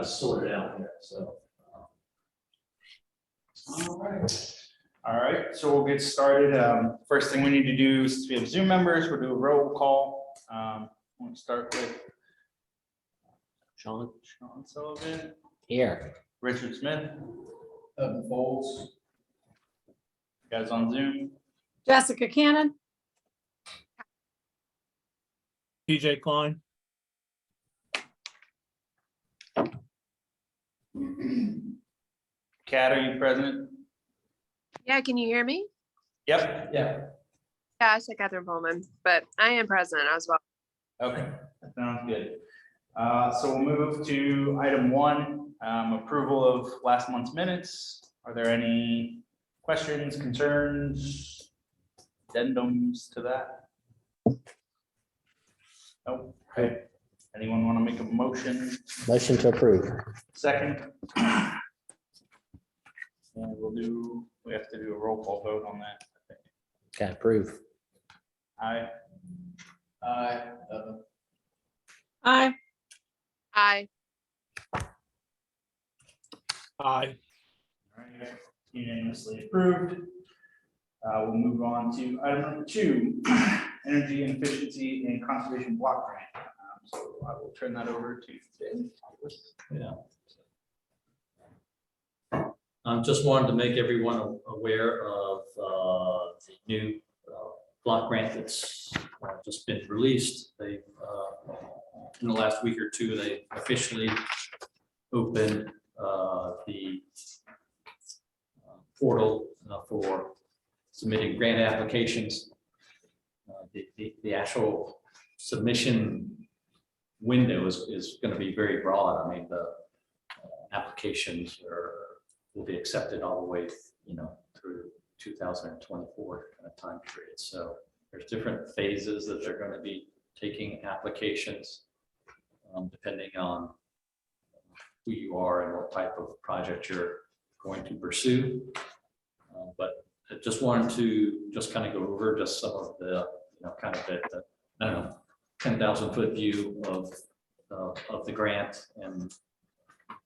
to sort it out here, so. All right, so we'll get started. First thing we need to do, since we have Zoom members, we'll do a roll call. We'll start with Sean? Sean Sullivan, Here. Richard Smith, Evan Folds. guys on Zoom. Jessica Cannon, PJ Klein. Kat, are you present? Yeah, can you hear me? Yep. Yeah. Yeah, I said Catherine Pullman, but I am present as well. Okay, that sounds good. So we'll move to item 1, approval of last month's minutes. Are there any questions, concerns, addendums to that? Nope. Okay. Anyone want to make a motion? Motion to approve. Second? And we have to do a roll call vote on that. I think. Okay, approve. Aye. Aye. Evan. aye. Aye. Aye. All right, unanimously approved. We'll move on to item number 2, energy and efficiency and conservation block grant. So I will turn that over to Dave. Yeah. Just wanted to make everyone aware of the new block grant that's just been released. They in the last week or two, they officially opened the portal for submitting grant applications. The actual submission window is going to be very broad. I mean, the applications will be accepted all the way, through 2024 kind of time period. So there's different phases that they're going to be taking applications, depending on who you are and what type of project you're going to pursue. But I just wanted to just kind of go over just some of the, kind of the I don't know, 10,000 foot view of the grant and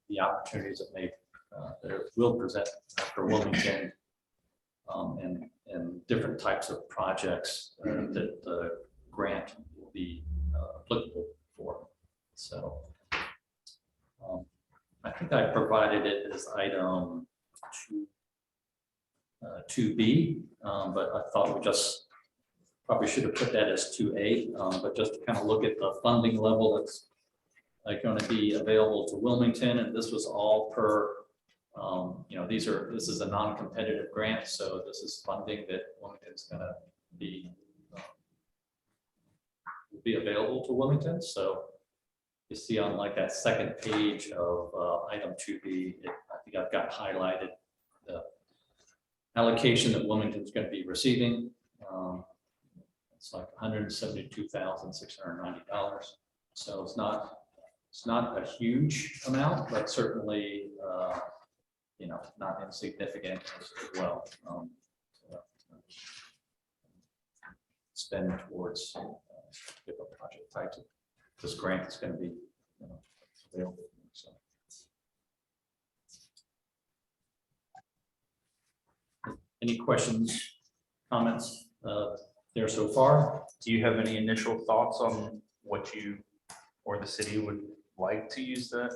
the opportunities that that it will present for Wilmington, and different types of projects that the grant will be applicable for. So I think I provided it as item 2B, but I thought we just probably should have put that as 2A, but just to kind of look at the funding level that's going to be available to Wilmington, and this was all per, this is a non-competitive grant, so this is funding that Wilmington's going to be will be available to Wilmington. So you see on like that second page of item 2B, I think I've got highlighted the allocation that Wilmington's going to be receiving. It's like $172,690. So it's not a huge amount, but certainly not insignificant as well. Spend towards different project types. This grant is going to be available. So. Any questions, comments there so far? Do you have any initial thoughts on what you or the city would like to use the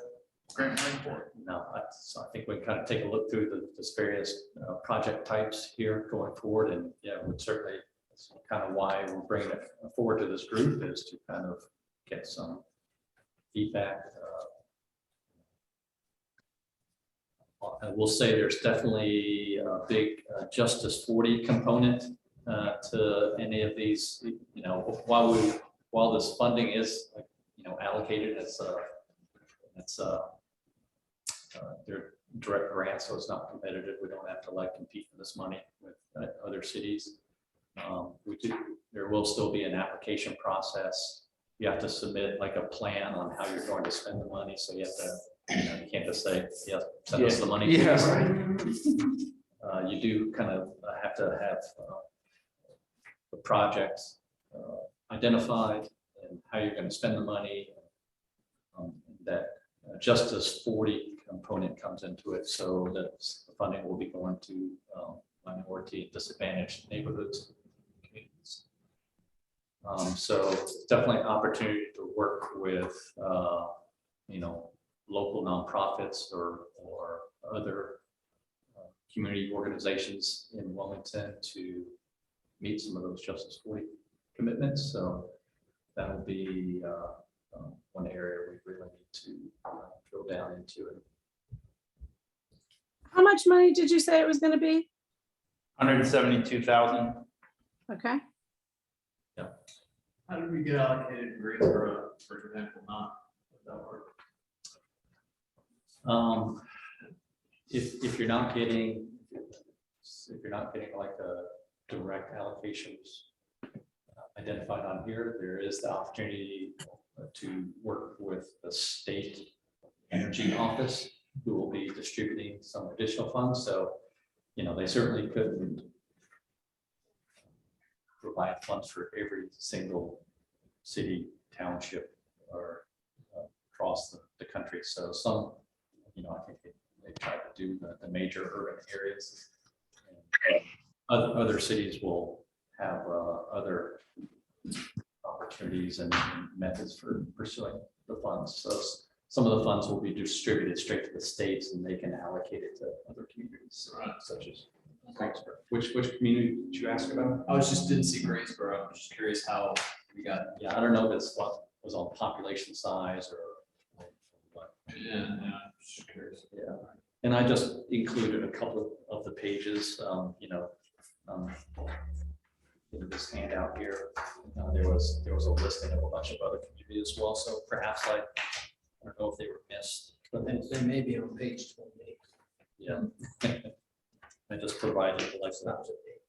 grant money for? No, so I think we kind of take a look through the various project types here going forward, and yeah, would certainly, that's kind of why we're bringing it forward to this group, is to kind of get some feedback. I will say there's definitely a big Justice 40 component to any of these. While this funding is allocated as they're direct grants, so it's not competitive. We don't have to compete for this money with other cities. There will still be an application process. You have to submit like a plan on how you're going to spend the money. So you have to, you can't just say, yes, send us the money. Yeah. You do kind of have to have the project identified and how you're going to spend the money. That Justice 40 component comes into it, so that the funding will be going to minority and disadvantaged neighborhoods. Communities. So it's definitely an opportunity to work with, local nonprofits or other community organizations in Wilmington to meet some of those Justice 40 commitments. So that will be one area we really need to drill down into it. How much money did you say it was going to be? 172,000. Okay. How did we get allocated Greensboro, for example, not without work? If you're not getting like a direct allocations identified on here, there is the opportunity to work with the state energy office, who will be distributing some additional funds. So, they certainly couldn't provide funds for every single city, township, or across the country. So some, I think they try to do the major urban areas. And other cities will have other opportunities and methods for pursuing the funds. So some of the funds will be distributed straight to the states, and they can allocate it to other communities, such as Greensboro. Which community did you ask about? I didn't see Greensboro. I'm just curious how we got. Yeah, I don't know if it's what was on population size or what. Yeah, I'm just curious. Yeah, and I just included a couple of the pages, in this handout here. There was a listing of a bunch of other communities as well, so perhaps I don't know if they were missed, but They may be on page 28. yeah. I just provided like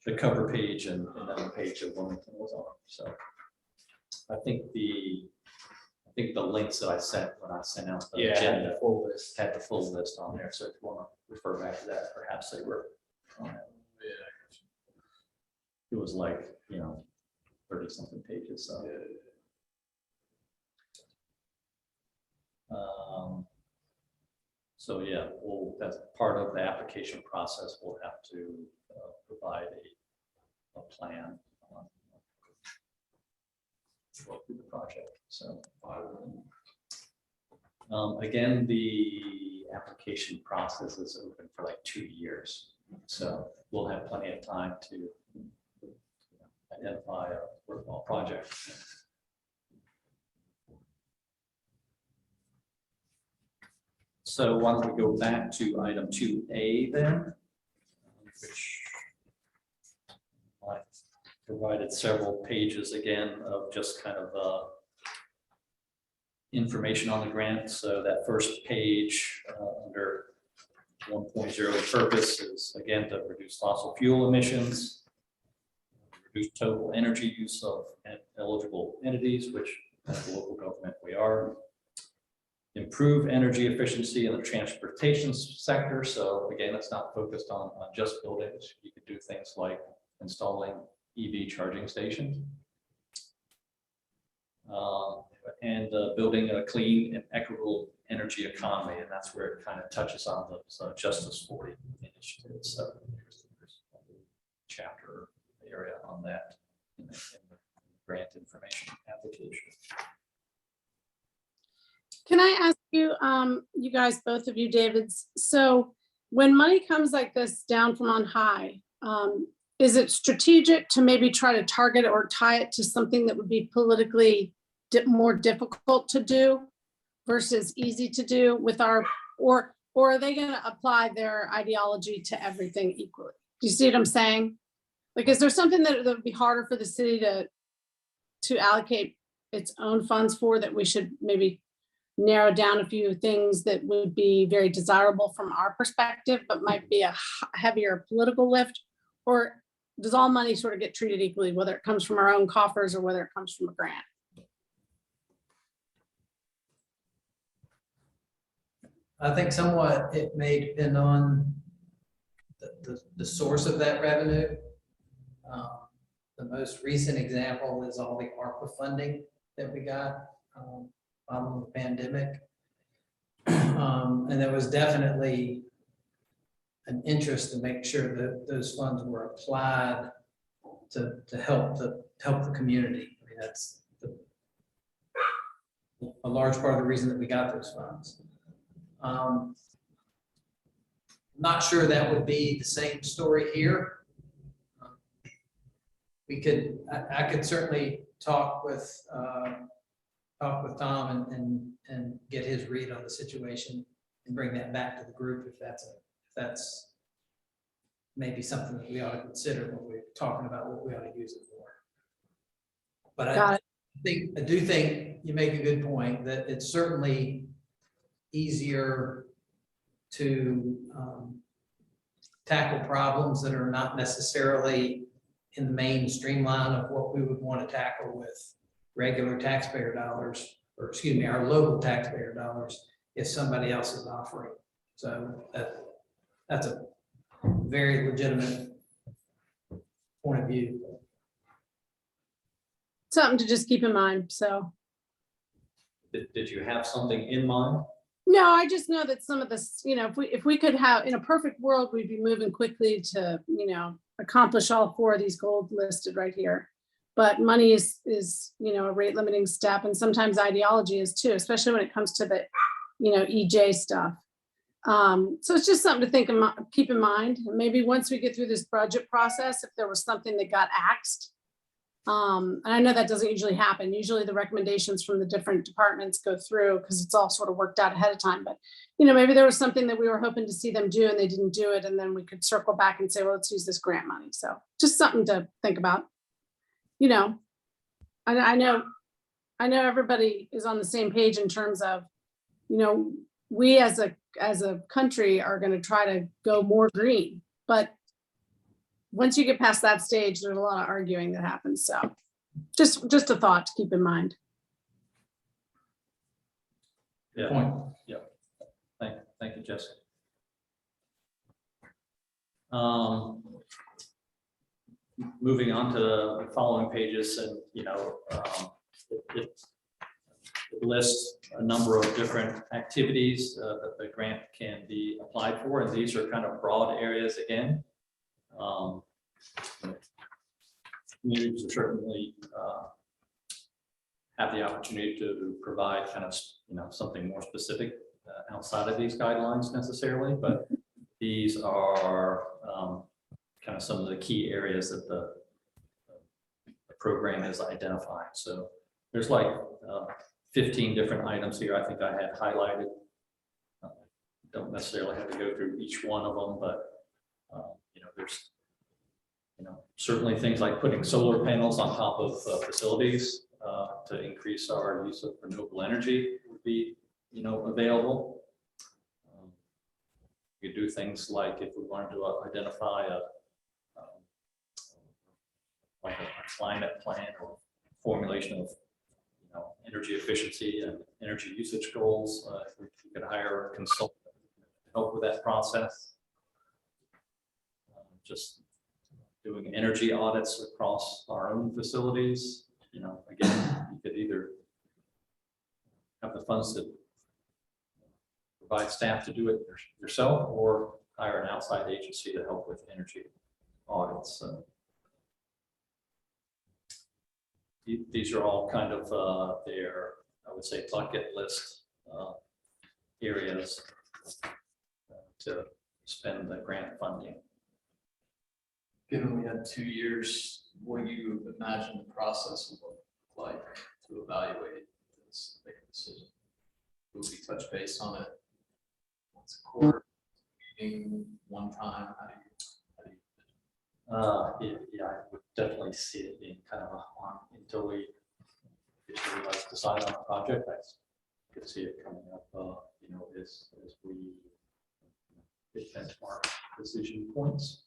the cover page and then the page of Wilmington was on, so. I think the links that I sent when I sent out the agenda Full list. had the full list on there, so if you want to refer back to that, perhaps they were on it. It was like, 30 something pages, so. So yeah, that's part of the application process. We'll have to provide a plan through the project. So again, the application process is open for like 2 years. So we'll have plenty of time to identify a worthwhile project. So why don't we go back to item 2A then, which I provided several pages again of just kind of information on the grant. So that first page under 1.0, the purpose is again to reduce fossil fuel emissions, reduce total energy use of eligible entities, which as a local government we are. Improve energy efficiency in the transportation sector. So again, it's not focused on just buildings. You could do things like installing EV charging stations. And building a clean and equitable energy economy. And that's where it kind of touches on those Justice 40 initiatives. So there's a chapter area on that in the grant information application. Can I ask you, you guys, both of you, Davids, so when money comes like this down from on high, is it strategic to maybe try to target or tie it to something that would be politically more difficult to do versus easy to do with or are they going to apply their ideology to everything equally? Do you see what I'm saying? Like, is there something that would be harder for the city to allocate its own funds for, that we should maybe narrow down a few things that would be very desirable from our perspective, but might be a heavier political lift? Or does all money sort of get treated equally, whether it comes from our own coffers or whether it comes from a grant? I think somewhat it may depend on the source of that revenue. The most recent example is all the ARPA funding that we got following the pandemic. And there was definitely an interest to make sure that those funds were applied to help the community. I mean, that's a large part of the reason that we got those funds. Not sure that would be the same story here. I could certainly talk with Tom and get his read on the situation and bring that back to the group if that's maybe something that we ought to consider when we're talking about what we ought to use it for. But Got I do think you make a good point that it's certainly easier to tackle problems that are not necessarily in the main streamline of what we would want to tackle with regular taxpayer dollars, or excuse me, our local taxpayer dollars, if somebody else is offering. So that's a very legitimate point of view. Something to just keep in mind, so. Did you have something in mind? No, I just know that some of this, if we could have, in a perfect world, we'd be moving quickly to, accomplish all 4 of these goals listed right here. But money is, a rate limiting step, and sometimes ideology is too, especially when it comes to the, EJ stuff. So it's just something to keep in mind. And maybe once we get through this budget process, if there was something that got axed, and I know that doesn't usually happen. Usually the recommendations from the different departments go through because it's all sort of worked out ahead of time. But, maybe there was something that we were hoping to see them do and they didn't do it. And then we could circle back and say, well, let's use this grant money. So just something to think about. I know everybody is on the same page in terms of, we as a country are going to try to go more green, but once you get past that stage, there's a lot of arguing that happens. So just a thought to keep in mind. Yeah. Point. Yeah. Thank you, Jessica. Moving on to the following pages, and it lists a number of different activities that the grant can be applied for, and these are kind of broad areas again. Communities are certainly have the opportunity to provide kind of something more specific outside of these guidelines necessarily, but these are kind of some of the key areas that the program is identifying. So there's like 15 different items here I think I had highlighted. Don't necessarily have to go through each one of them, but there's certainly things like putting solar panels on top of facilities to increase our use of renewable energy would be available. You could do things like if we wanted to identify a climate plan or formulation of energy efficiency and energy usage goals. We could hire a consultant to help with that process. Just doing energy audits across our own facilities. Again, you could either have the funds to provide staff to do it yourself, or hire an outside agency to help with energy audits. These are all kind of their, I would say, bucket list areas to spend the grant funding. Given we had 2 years, what do you imagine the process would look like to evaluate this, make a decision? Will we touch base on it once a quarter, meeting one time? How do you Yeah, I would definitely see it being kind of on until we decide on a project. I could see it coming up, as we hit benchmark decision points.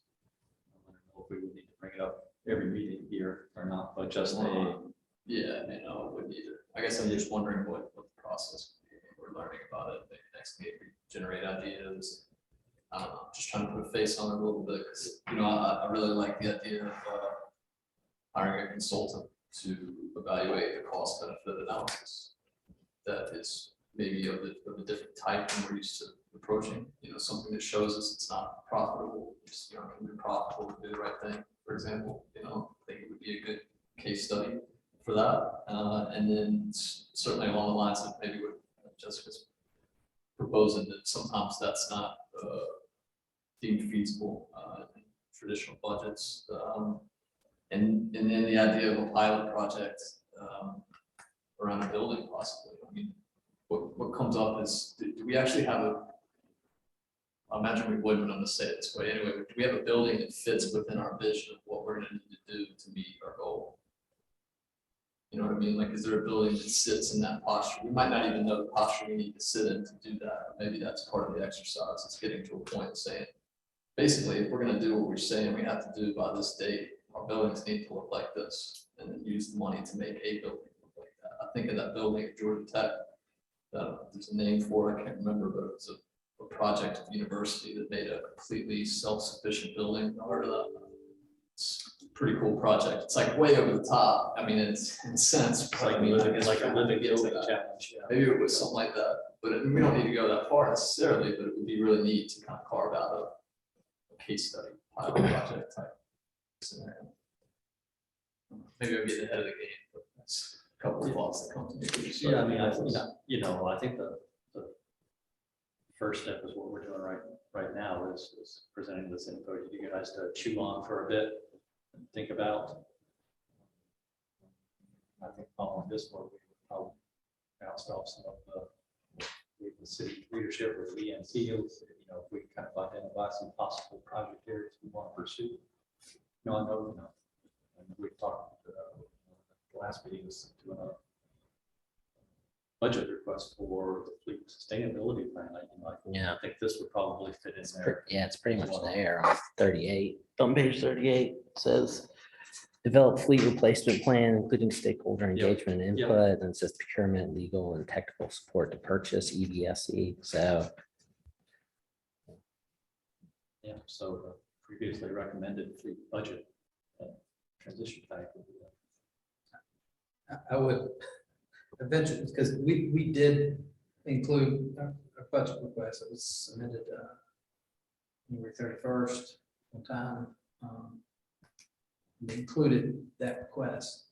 I don't know if we would need to bring it up every meeting here or not, but just yeah, I wouldn't either. I guess I'm just wondering what the process would be. We're learning about it. Maybe next meeting we generate ideas. I don't know, just trying to put a face on it a little bit, because I really like the idea of hiring a consultant to evaluate the cost benefit analysis. That is maybe of a different type than we're used to approaching, something that shows us it's not profitable, just, can be profitable to do the right thing, for example, I think it would be a good case study for that. And then certainly along the lines of maybe what Jessica's proposing, that sometimes that's not deemed feasible in traditional budgets. And then the idea of a pilot project around a building possibly. I mean, what comes up is, do we actually have I imagine we would, but I'm gonna say it this way anyway, do we have a building that fits within our vision of what we're gonna need to do to meet our goal? You know what I mean? Like, is there a building that sits in that posture? We might not even know the posture we need to sit in to do that. Maybe that's part of the exercise. It's getting to a point of saying, basically, if we're gonna do what we're saying we have to do by this date, our buildings need to look like this, and then use the money to make a building look like that. I think of that building at Georgia Tech, there's a name for it, I can't remember, but it's a project at the university that made a completely self-sufficient building. I heard of that. It's a pretty cool project. It's like way over the top. I mean, it's in a sense, It's like I mean, I guess like a we're gonna living get to building that. challenge. Yeah. Maybe it was something like that, but we don't need to go that far necessarily, but it would be really neat to kind of carve out a case study, pilot project type scenario. Maybe I'm getting ahead of the game, but that's a couple of thoughts that come to me. Yeah, I mean, I think, I think the first step is what we're doing right now is presenting this info to you guys to chew on for a bit and think about. I think following this one, I'll bounce off some of the city leadership with ENT, if we kind of identify some possible project areas we want to pursue. I know, and we talked, the last meeting was doing a budget request for the fleet sustainability plan. Yeah. I think this would probably fit in there. Yeah, it's pretty much there on 38. On page 38 it says, develop fleet replacement plan, including stakeholder engagement and Yep. input, and it says procurement, legal and technical support to purchase EVSE. So Yeah, so the previously recommended fleet budget transition type would be that. I would eventually, because we did include a budget request that was submitted January 31st on time. We included that request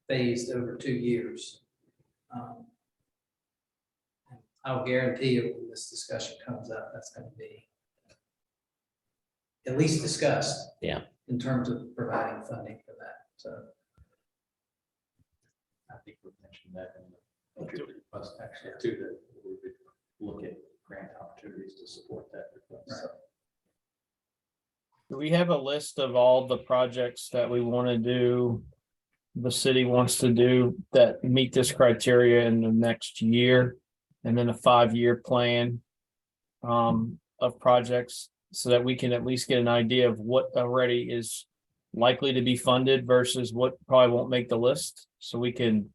phased over 2 years. I'll guarantee you when this discussion comes up, that's going to be at least discussed. Yeah. In terms of providing funding for that, so. I think we mentioned that in the budget request actually too, that we would look at grant opportunities to support that request. So, Do we have a list of all the projects that we want to do, the city wants to do that meet this criteria in the next year? And then a 5-year plan of projects so that we can at least get an idea of what already is likely to be funded versus what probably won't make the list. So we can,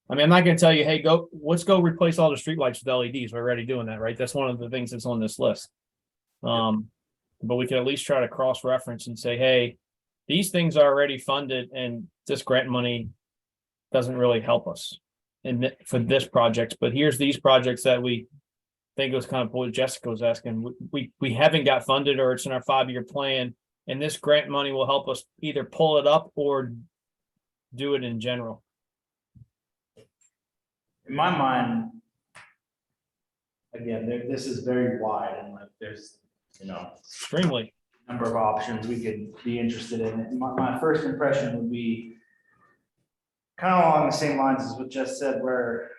I mean, I'm not gonna tell you, hey, let's go replace all the streetlights with LEDs. We're already doing that, right? That's one of the things that's on this list. But we can at least try to cross-reference and say, hey, these things are already funded and this grant money doesn't really help us for this project, but here's these projects that we think it was kind of what Jessica was asking. We haven't got funded, or it's in our 5-year plan, and this grant money will help us either pull it up or do it in general. In my mind, again, this is very wide and like there's, Extremely. number of options we could be interested in. And my first impression would be kind of along the same lines as what Jess said, where,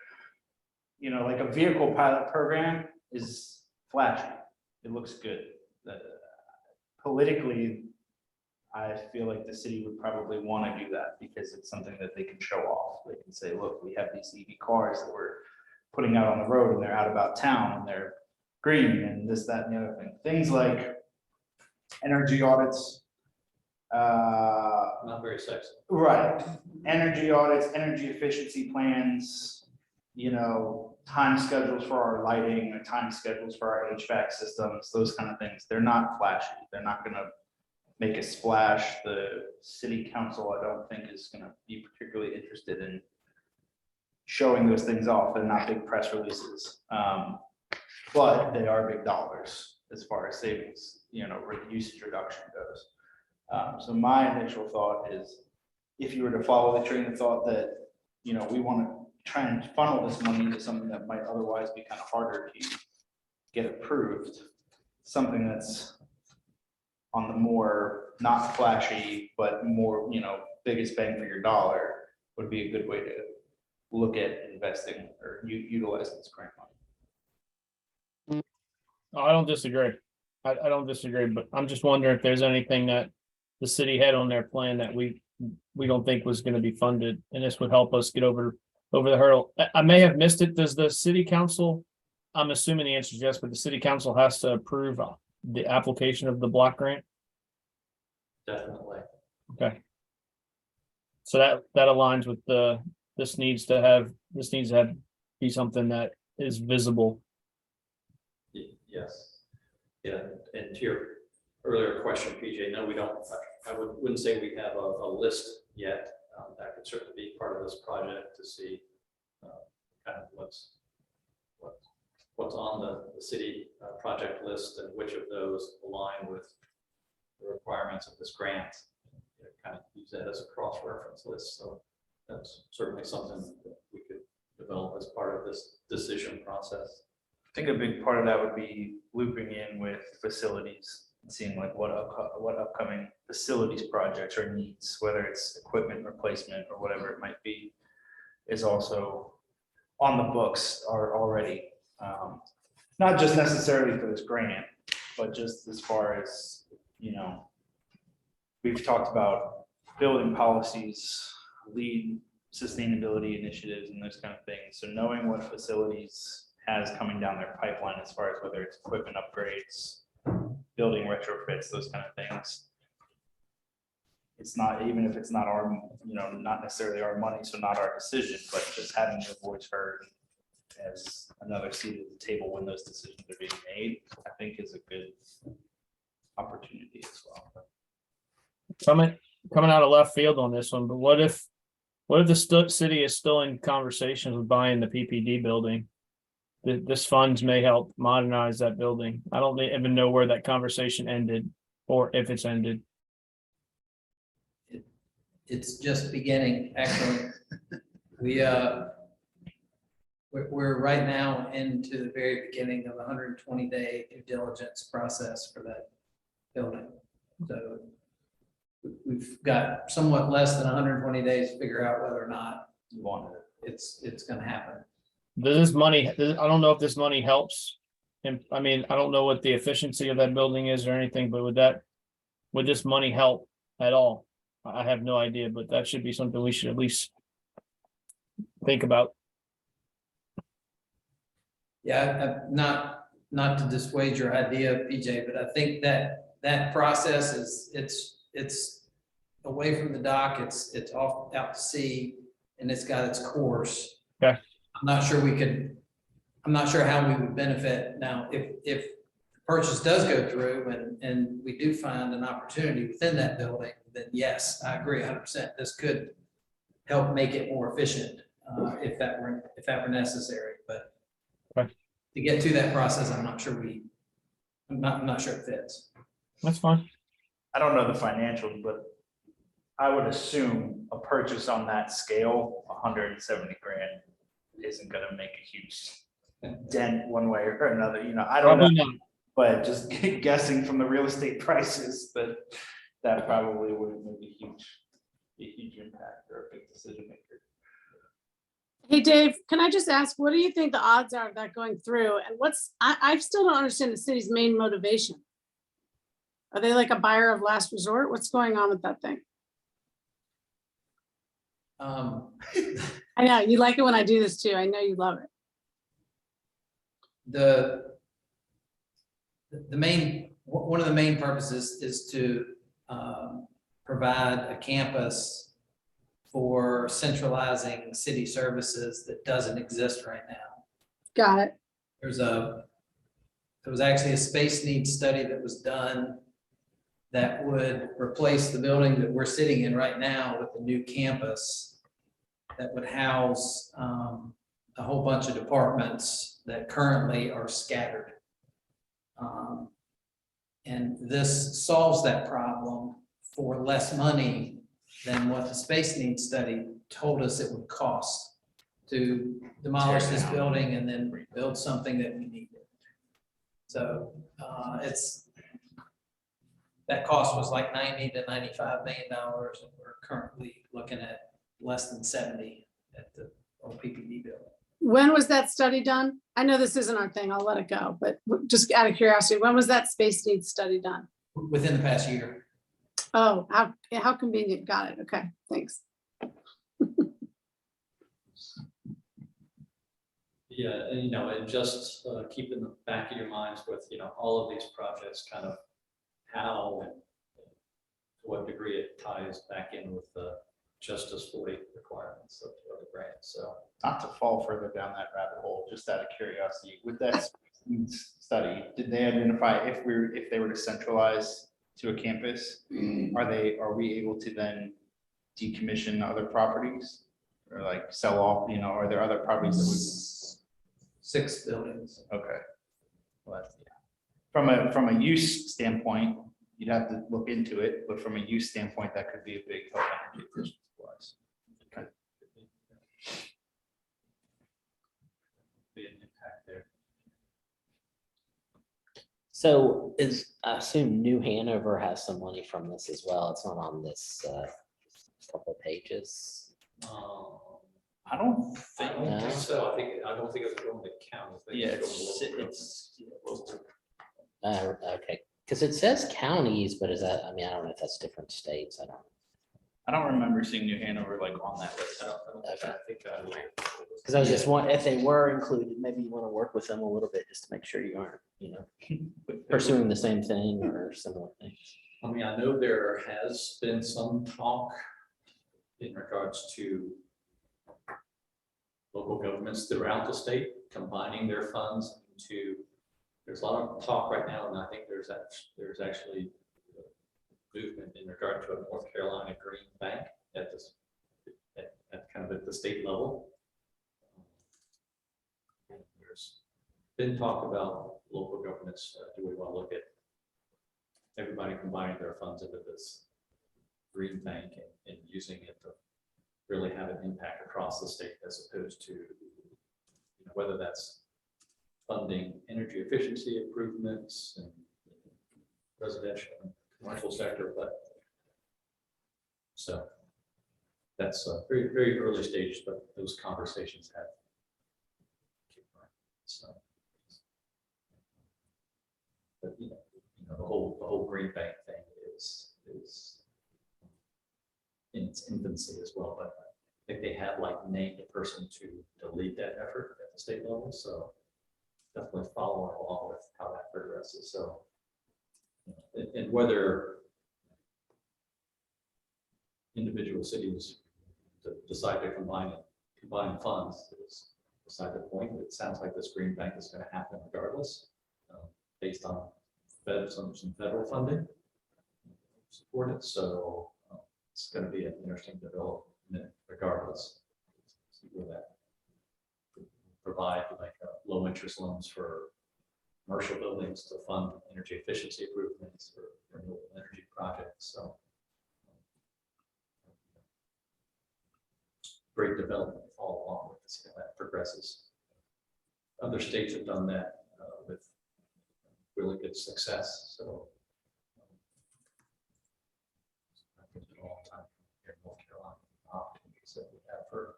like a vehicle pilot program is flashy. It looks good. Politically, I feel like the city would probably want to do that because it's something that they can show off. They can say, look, we have these EV cars that we're putting out on the road and they're out about town and they're green and this, that, and the other thing. Things like energy audits. not very sexy. Right. Energy audits, energy efficiency plans, time schedules for our lighting, or time schedules for our HVAC systems, those kind of things. They're not flashy. They're not going to make a splash. The city council, I don't think, is going to be particularly interested in showing those things off and not big press releases. But they are big dollars as far as savings, usage reduction goes. So my initial thought is, if you were to follow the train of thought that, we want to try and funnel this money into something that might otherwise be kind of harder to get approved, something that's on the more not flashy, but more, biggest bang for your dollar would be a good way to look at investing or utilizing this grant money. I don't disagree. I don't disagree, but I'm just wondering if there's anything that the city had on their plan that we don't think was going to be funded, and this would help us get over the hurdle. I may have missed it. Does the city council, I'm assuming the answer is yes, but the city council has to approve the application of the block grant? Definitely. Okay. So that aligns with this needs to be something that is visible. Yes. Yeah, and to your earlier question, PJ, no, we don't, I wouldn't say we have a list yet. That could certainly be part of this project to see kind of what's on the city project list and which of those align with the requirements of this grant. Kind of use that as a cross-reference list. So that's certainly something that we could develop as part of this decision process. I think a big part of that would be looping in with facilities and seeing like what upcoming facilities projects or needs, whether it's equipment replacement or whatever it might be, is also on the books are already, not just necessarily for this grant, but just as far as, we've talked about building policies, lead sustainability initiatives and those kind of things. So knowing what facilities has coming down their pipeline as far as whether it's equipment upgrades, building retrofits, those kind of things. It's not, even if it's not our, not necessarily our money, so not our decision, but just having your voice heard as another seat at the table when those decisions are being made, I think is a good opportunity as well. Coming out of left field on this one, but what if the city is still in conversations with buying the PPD building? This funds may help modernize that building. I don't even know where that conversation ended or if it's ended. It's just beginning, actually. We're right now into the very beginning of a 120-day due diligence process for that building. So we've got somewhat less than 120 days to figure out whether or not You wanted it. it's going to happen. Does this money, I don't know if this money helps. And I mean, I don't know what the efficiency of that building is or anything, but would this money help at all? I have no idea, but that should be something we should at least think about. Yeah, not to dissuade your idea, PJ, but I think that process it's away from the dock, it's off out to sea, and it's got its course. Okay. I'm not sure how we would benefit now if the purchase does go through and we do find an opportunity within that building, then yes, I agree 100%. This could help make it more efficient if that were necessary. But okay, to get to that process, I'm not sure it fits. that's fine. I don't know the financials, but I would assume a purchase on that scale, 170 grand, isn't gonna make a huge dent one way or another, I don't know. Probably not. But just guessing from the real estate prices, that probably wouldn't make a huge impact or a big decision maker. Hey, Dave, can I just ask, what do you think the odds are of that going through? And I still don't understand the city's main motivation. Are they like a buyer of last resort? What's going on with that thing? I know, you like it when I do this too. I know you love it. One of the main purposes is to provide a campus for centralizing city services that doesn't exist right now. Got it. There was actually a space needs study that was done that would replace the building that we're sitting in right now with the new campus. that would house a whole bunch of departments that currently are scattered. And this solves that problem for less money than what the space needs study told us it would cost to demolish this building and then build something that we needed. So that cost was like $90 to $95 million, and we're currently looking at less than 70 at the old PPD building. When was that study done? I know this isn't our thing, I'll let it go, but just out of curiosity, when was that space needs study done? Within the past year. Oh, how convenient, got it, okay, thanks. Yeah, and and just keep in the back of your minds with, all of these projects, kind of how and to what degree it ties back in with the Justice 40 requirements of the other grants, so. Not to fall further down that rabbit hole, just out of curiosity, with that study, did they identify if they were to centralize to a campus, are we able to then decommission other properties? Or like sell off, are there other properties that 6 buildings. we, okay. Well, that's, yeah. From a use standpoint, you'd have to look into it, but from a use standpoint, that could be a big help energy efficiency wise. Okay. Be an impact there. So I assume New Hanover has some money from this as well. It's not on this couple of pages. I don't I think. don't think so. I don't think it's going to count. I think Yeah, it's going to it's local. Okay, because it says counties, but is that, I don't know if that's different states. I don't remember seeing New Hanover like on that list. Because I was just wondering if they were included, maybe you want to work with them a little bit just to make sure you aren't, pursuing the same thing or similar things. I know there has been some talk in regards to local governments throughout the state combining their funds into, there's a lot of talk right now, and I think there's actually movement in regard to a North Carolina Green Bank at this, at kind of at the state level. And there's been talk about local governments, do we want to look at everybody combining their funds into this green bank and using it to really have an impact across the state, as opposed to whether that's funding energy efficiency improvements and residential and commercial sector, but so that's very, very early stage, but those conversations have kicked around. So, but the whole green bank thing is in its infancy as well, but I think they have named a person to lead that effort at the state level. So definitely following along with how that progresses. So, and whether individual cities decide to combine funds is beside the point. It sounds like this green bank is going to happen regardless, based on some federal funding supported. So it's going to be an interesting development regardless. See where that could provide low interest loans for commercial buildings to fund energy efficiency improvements or renewable energy projects. So great development all along with this, how that progresses. Other states have done that with really good success. So I think it's a long time here in North Carolina, opportunities that we have for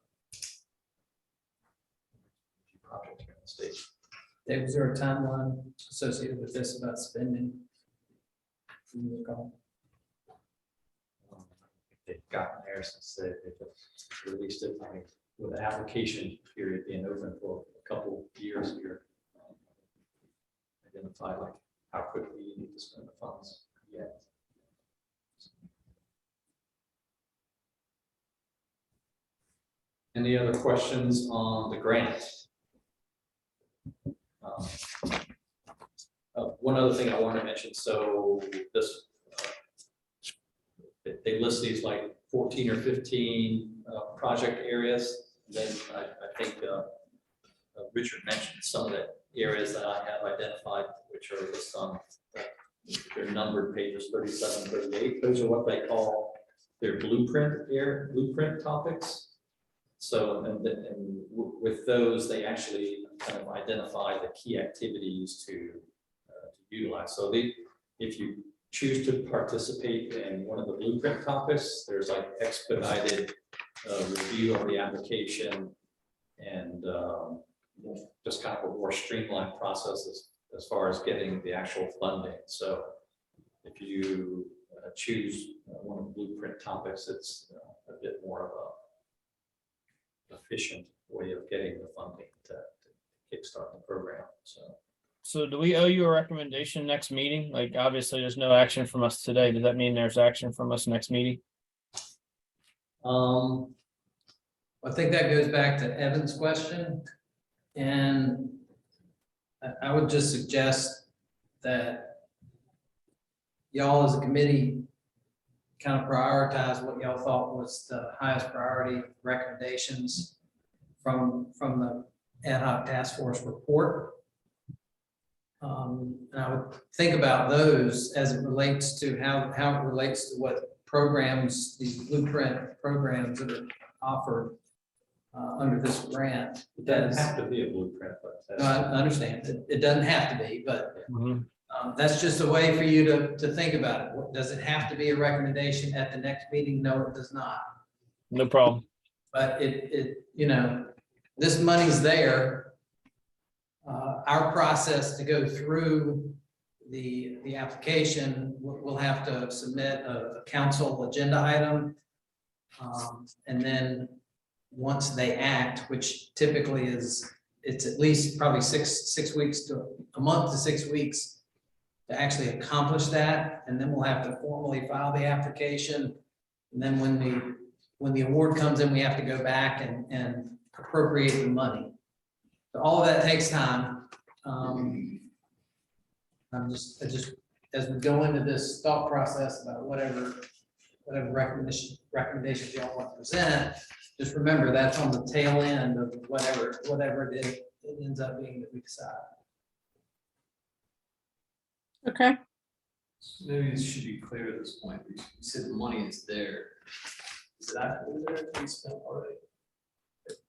projects here in the state. Dave, was there a timeline associated with this about spending? Can you recall? They've gotten there since they just released it. With the application period being open for a couple of years here, identify how quickly you need to spend the funds. Yeah. Any other questions on the grant? One other thing I wanted to mention, so this, they list these 14 or 15 project areas. Then I think Richard mentioned some of the areas that I have identified, which are listed on their numbered pages 37, 38. Those are what they call their blueprint topics. So, and with those, they actually kind of identify the key activities to utilize. So if you choose to participate in one of the blueprint topics, there's like expedited review of the application and just kind of a more streamlined process as far as getting the actual funding. So if you choose one of the blueprint topics, it's a bit more of a efficient way of getting the funding to kickstart the program. So do we owe you a recommendation next meeting? Like, obviously, there's no action from us today. Does that mean there's action from us next meeting? I think that goes back to Evan's question. And I would just suggest that y'all as a committee kind of prioritize what y'all thought was the highest priority recommendations from the ad hoc task force report. And I would think about those as it relates to how it relates to what programs, these blueprint programs that are offered under this grant. It doesn't have to be a blueprint, but No, I understand. It doesn't have to be, but that's just a way for you to think about it. Does it have to be a recommendation at the next meeting? No, it does not. No problem. But you know, this money's there. Our process to go through the application, we'll have to submit a council agenda item. And then once they act, which typically it's at least probably six weeks to a month to 6 weeks to actually accomplish that. And then we'll have to formally file the application. And then when the award comes in, we have to go back and appropriate the money. So all of that takes time. I just, as we go into this thought process about whatever recommendations y'all want to present, just remember that's on the tail end of whatever it ends up being that we decide. Okay, Maybe this should be clear at this point. You said the money is there. Is it actually there to be spent already?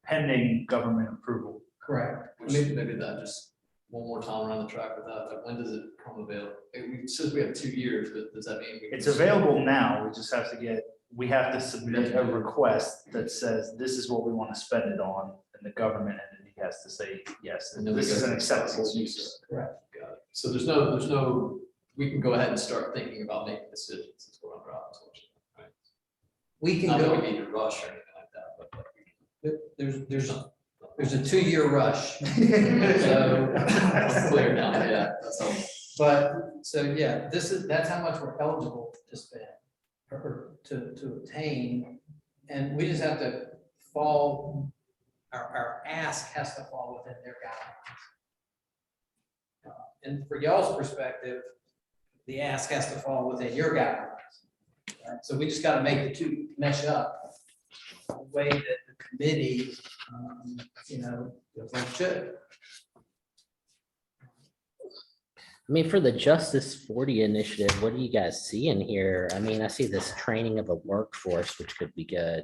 Pending government approval. Correct. Maybe that just one more time around the track with that. Like, when does it come available? It says we have 2 years, but does that mean? It's available now. We just have to submit a request that says this is what we want to spend it on, and the government entity has to say, yes, And then this we is go an to acceptable council. use. Correct. Got it. So there's no, we can go ahead and start thinking about making decisions since we're on route. Right? We can Not that go, we need to rush or anything like that, but like there's a 2-year rush. So I'm clear now, yeah, that's all. But, so yeah, that's how much we're eligible to spend or to obtain. And we just have to fall, our ask has to fall within their guidelines. And for y'all's perspective, the ask has to fall within your guidelines. Right? So we just got to make the two mesh up the way that the committee, should. I mean, for the Justice 40 initiative, what do you guys see in here? I mean, I see this training of a workforce, which could be good.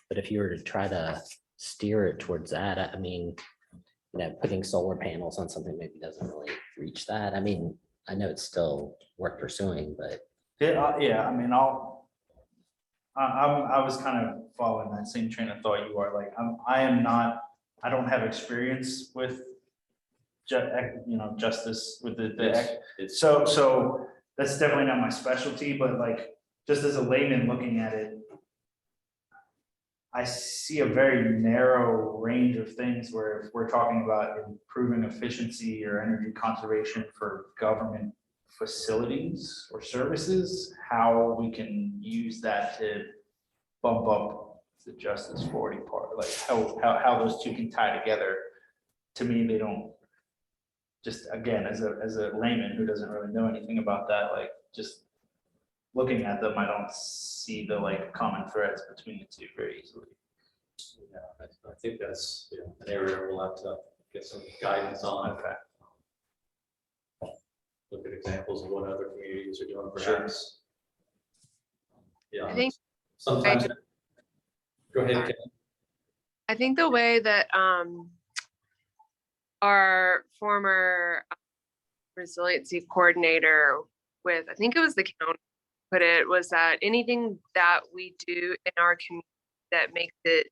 But if you were to try to steer it towards that, I mean, putting solar panels on something maybe doesn't really reach that. I mean, I know it's still worth pursuing, but. Yeah, I mean, I was kind of following that same train of thought you are. Like, I don't have experience with justice with so that's definitely not my specialty, but like, just as a layman looking at it, I see a very narrow range of things where if we're talking about improving efficiency or energy conservation for government facilities or services, how we can use that to bump up the Justice 40 part, like how those two can tie together. To me, they don't. Just again, as a layman who doesn't really know anything about that, like, just looking at them, I don't see the like common threads between the two very easily. Yeah, I think that's, you know, an area we'll have to get some guidance on. Okay. Look at examples of what other communities are doing Sure. perhaps. Yeah. I think- Sometimes. Go ahead, Ken. I think the way that our former resiliency coordinator with, I think it was the county, put it, was that anything that we do in our community that makes it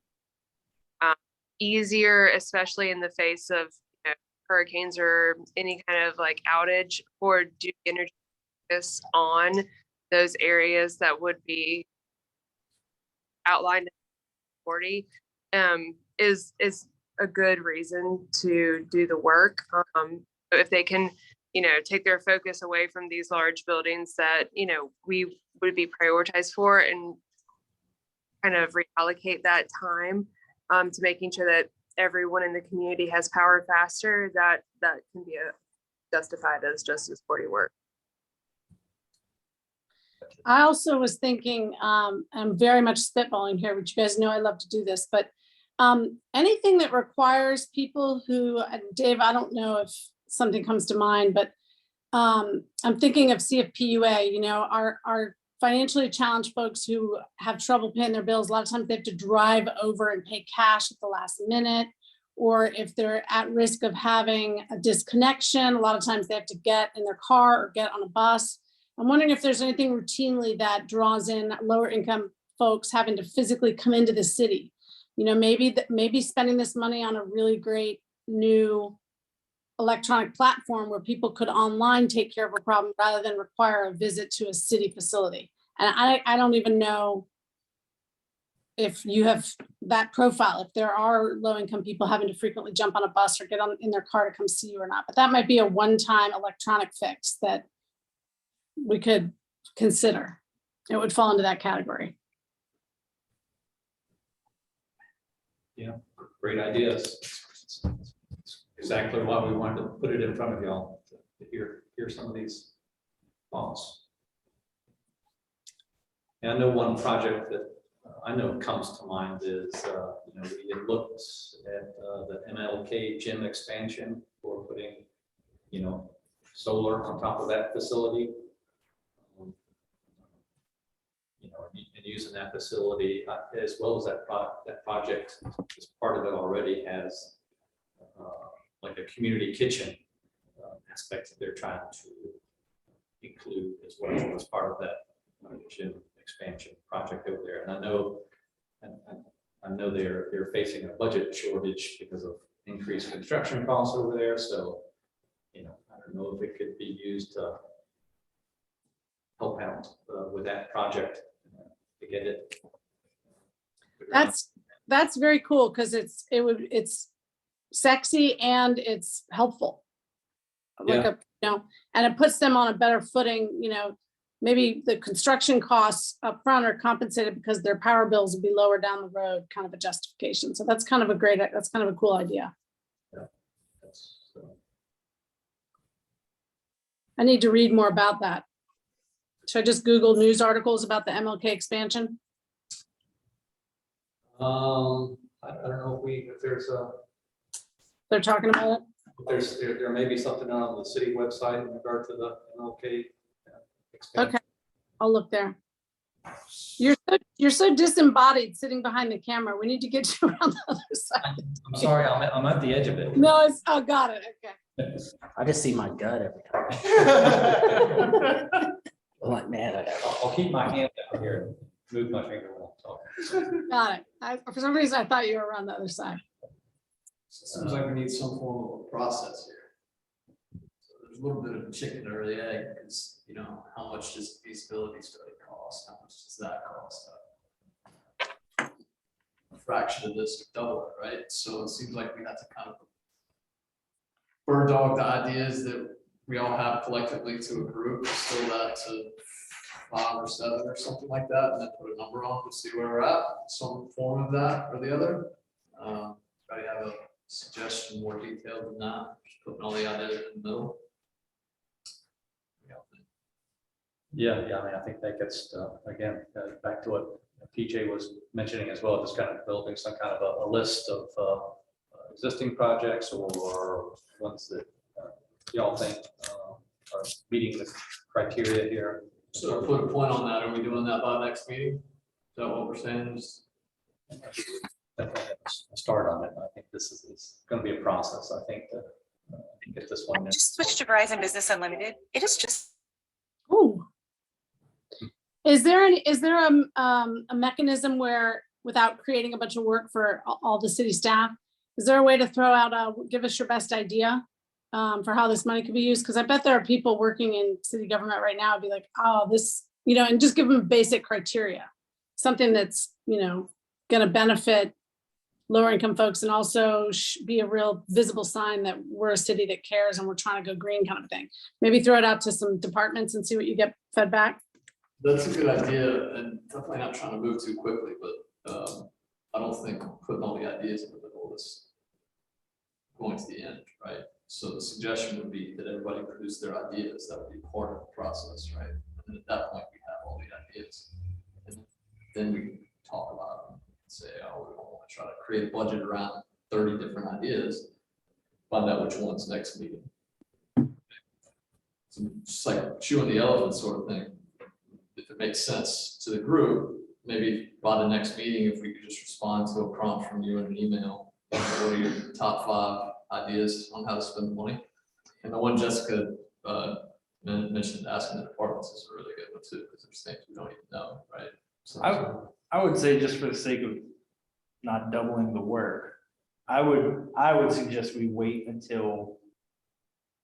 easier, especially in the face of, you know, hurricanes or any kind of like outage, or do energy focus on those areas that would be outlined in 40, is a good reason to do the work. If they can, you know, take their focus away from these large buildings that, you know, we would be prioritized for, and kind of reallocate that time to making sure that everyone in the community has power faster, that can be justified as Justice 40 work. I also was thinking, I'm very much spitballing here, but you guys know I love to do this, but anything that requires people who, Dave, I don't know if something comes to mind, but I'm thinking of CFPUA, you know, our financially challenged folks who have trouble paying their bills. A lot of times they have to drive over and pay cash at the last minute, or if they're at risk of having a disconnection, a lot of times they have to get in their car or get on a bus. I'm wondering if there's anything routinely that draws in lower income folks having to physically come into the city. You know, maybe spending this money on a really great new electronic platform where people could online take care of a problem rather than require a visit to a city facility. And I don't even know if you have that profile, if there are low-income people having to frequently jump on a bus or get in their car to come see you or not, but that might be a one-time electronic fix that we could consider. It would fall into that category. Yeah, great ideas. It's exactly why we wanted to put it in front of y'all, to hear some of these thoughts. And I know one project that I know comes to mind is, you know, we had looked at the MLK gym expansion for putting, you know, solar on top of that facility. You know, and using that facility as well as that project, as part of it already has like a community kitchen aspect that they're trying to include as well as part of that gym expansion project over there. And I know they're facing a budget shortage because of increased construction costs over there. So, you know, I don't know if it could be used to help out with that project to get it. That's very cool because it's sexy and it's helpful. Like Yeah. you know, and it puts them on a better footing, you know, maybe the construction costs up front are compensated because their power bills will be lower down the road, kind of a justification. So that's kind of a cool idea. I need to read more about that. Should I just Google news articles about the MLK expansion? I don't know if there's They're talking about it. there may be something on the city website in regard to the MLK expansion. Okay, I'll look there. You're so disembodied sitting behind the camera. We need to get you around the other side. I'm sorry, I'm at the edge of it. No, oh, got it. Okay. I just see my gut every time. I'm like, man, I'll keep my hand down here and move my finger when I'm talking. Got it. For some reason, I thought you were around the other side. Seems like we need some form of a process here. So there's a little bit of chicken or the egg, because, you know, how much does the feasibility study cost? How much does that cost? A fraction of this would double it, right? So it seems like we have to kind of bird dog the ideas that we all have collectively to a group, distill that to 5 or 7 or something like that, and then put a number on to see where we're at, some form of that or the other. I have a suggestion more detailed than that, just putting all the ideas in the middle. Yeah, I mean, I think that gets, again, back to what PJ was mentioning as well, just kind of building some kind of a list of existing projects or ones that y'all think are meeting the criteria here. So to put a point on that, are we doing that by next meeting? Is that what we're saying? Definitely have a start on it. I think this is going to be a process. I think to get this one in. Just switch to Verizon Business Unlimited. It is just Ooh. Is there a mechanism where, without creating a bunch of work for all the city staff, is there a way to throw out give us your best idea for how this money could be used? Because I bet there are people working in city government right now would be like, oh, this, and just give them basic criteria, something that's, going to benefit lower income folks and also be a real visible sign that we're a city that cares and we're trying to go green kind of thing. Maybe throw it out to some departments and see what you get fed back. That's a good idea, and definitely not trying to move too quickly, but I don't think putting all the ideas in the middle is going to the end, right? So the suggestion would be that everybody produce their ideas. That would be part of the process, right? And at that point, we have all the ideas. And then we talk about them and say, oh, we don't want to try to create a budget around 30 different ideas. Find out which one's next meeting. So just like chewing the elephant sort of thing. If it makes sense to the group, maybe by the next meeting, if we could just respond to a prompt from you in an email, what are your top 5 ideas on how to spend the money? And the one Jessica mentioned, asking the departments, is a really good one too, because there's things we don't even know, right? So I would say, just for the sake of not doubling the work, I would suggest we wait until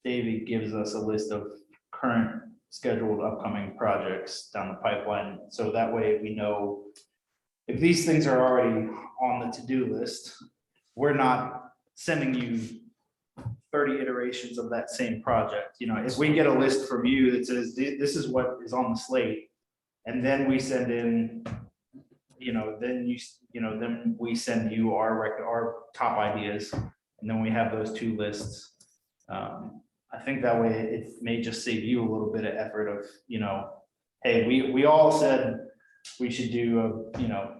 David gives us a list of current scheduled upcoming projects down the pipeline. So that way we know if these things are already on the to-do list, we're not sending you 30 iterations of that same project. If we get a list from you that says this is what is on the slate, and then we send in, then we send you our top ideas, and then we have those 2 lists. I think that way it may just save you a little bit of effort of, hey, we all said we should do,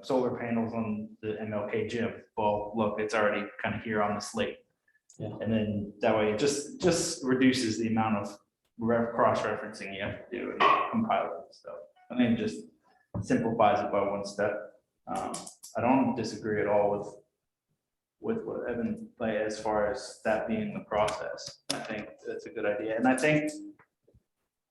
solar panels on the MLK gym. Well, look, it's already kind of here on the slate. Yeah. And then that way it just reduces the amount of cross-referencing you have to do and compiling stuff. I think it just simplifies it by 1 step. I don't disagree at all with what Evan, as far as that being the process. I think that's a good idea. And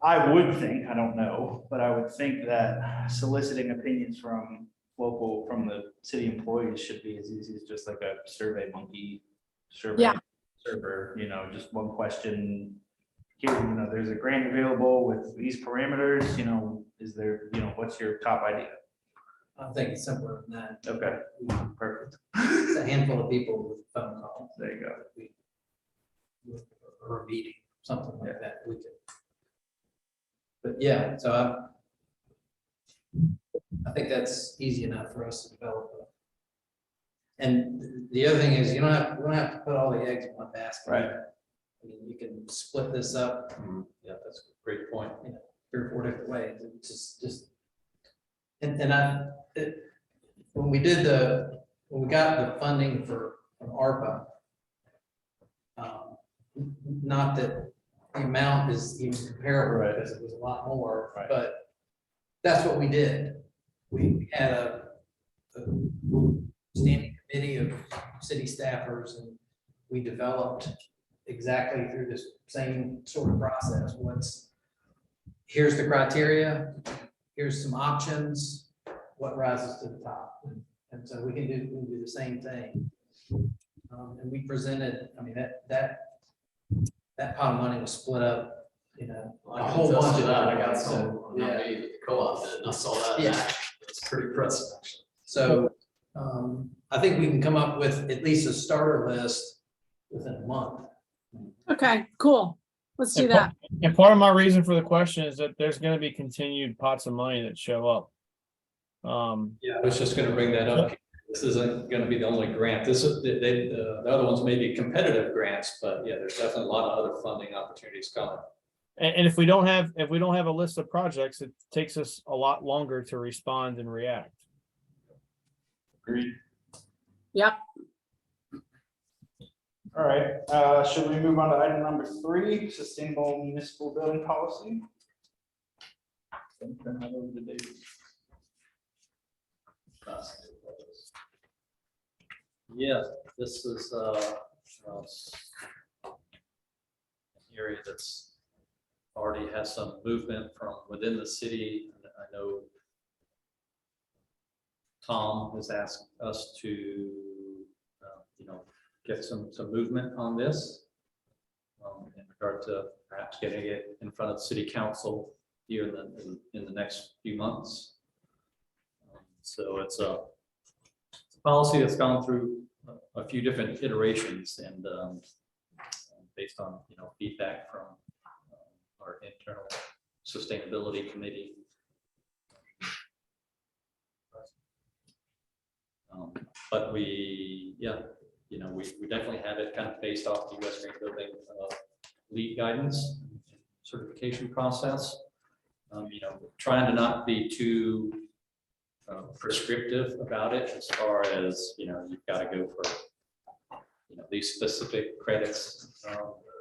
I would think, I don't know, but I would think that soliciting opinions from the city employees should be as easy as just like a survey monkey survey server, just 1 question. Here, there's a grant available with these parameters, is there, what's your top idea? I think it's simpler than that. Okay, perfect. It's a handful of people with a phone call. There you go. Or a meeting, something like that. We could. But yeah, so I think that's easy enough for us to develop. And the other thing is, we don't have to put all the eggs in one basket. Right. I mean, you can split this up. Yeah, that's a great point. 3 or 4 different ways. It's just, when we got the funding from ARPA, not that the amount is even comparable, because it was a lot more, Right. but that's what we did. We had a standing committee of city staffers, and we developed exactly through this same sort of process. Here's the criteria, here's some options, what rises to the top. And so we can do the same thing. And we presented, I mean, that pot of money was split up, a whole bunch of that. I different got ways. some, So, not me, but the co-op did, and I saw that. Yeah. It's pretty impressive, actually. So I think we can come up with at least a starter list within a month. Okay, cool. Let's do that. And part of my reason for the question is that there's gonna be continued pots of money that show up. Yeah, I was just gonna bring that up. This isn't gonna be the only grant. This is, the other ones may be competitive grants, but yeah, there's definitely a lot of other funding opportunities coming. And if we don't have a list of projects, it takes us a lot longer to respond and react. Agreed. Yep. All right, should we move on to item number 3, sustainable municipal building policy? Turn that over to David. Yeah, this is an area that's already has some movement from within the city. I know Tom has asked us to, get some movement on this in regard to perhaps getting it in front of the city council here in the next few months. So it's a policy that's gone through a few different iterations and based on feedback from our internal sustainability committee. But we definitely have it kind of based off the U.S. Green Building LEED guidance certification process. Trying to not be too prescriptive about it as far as, you've got to go for, these specific credits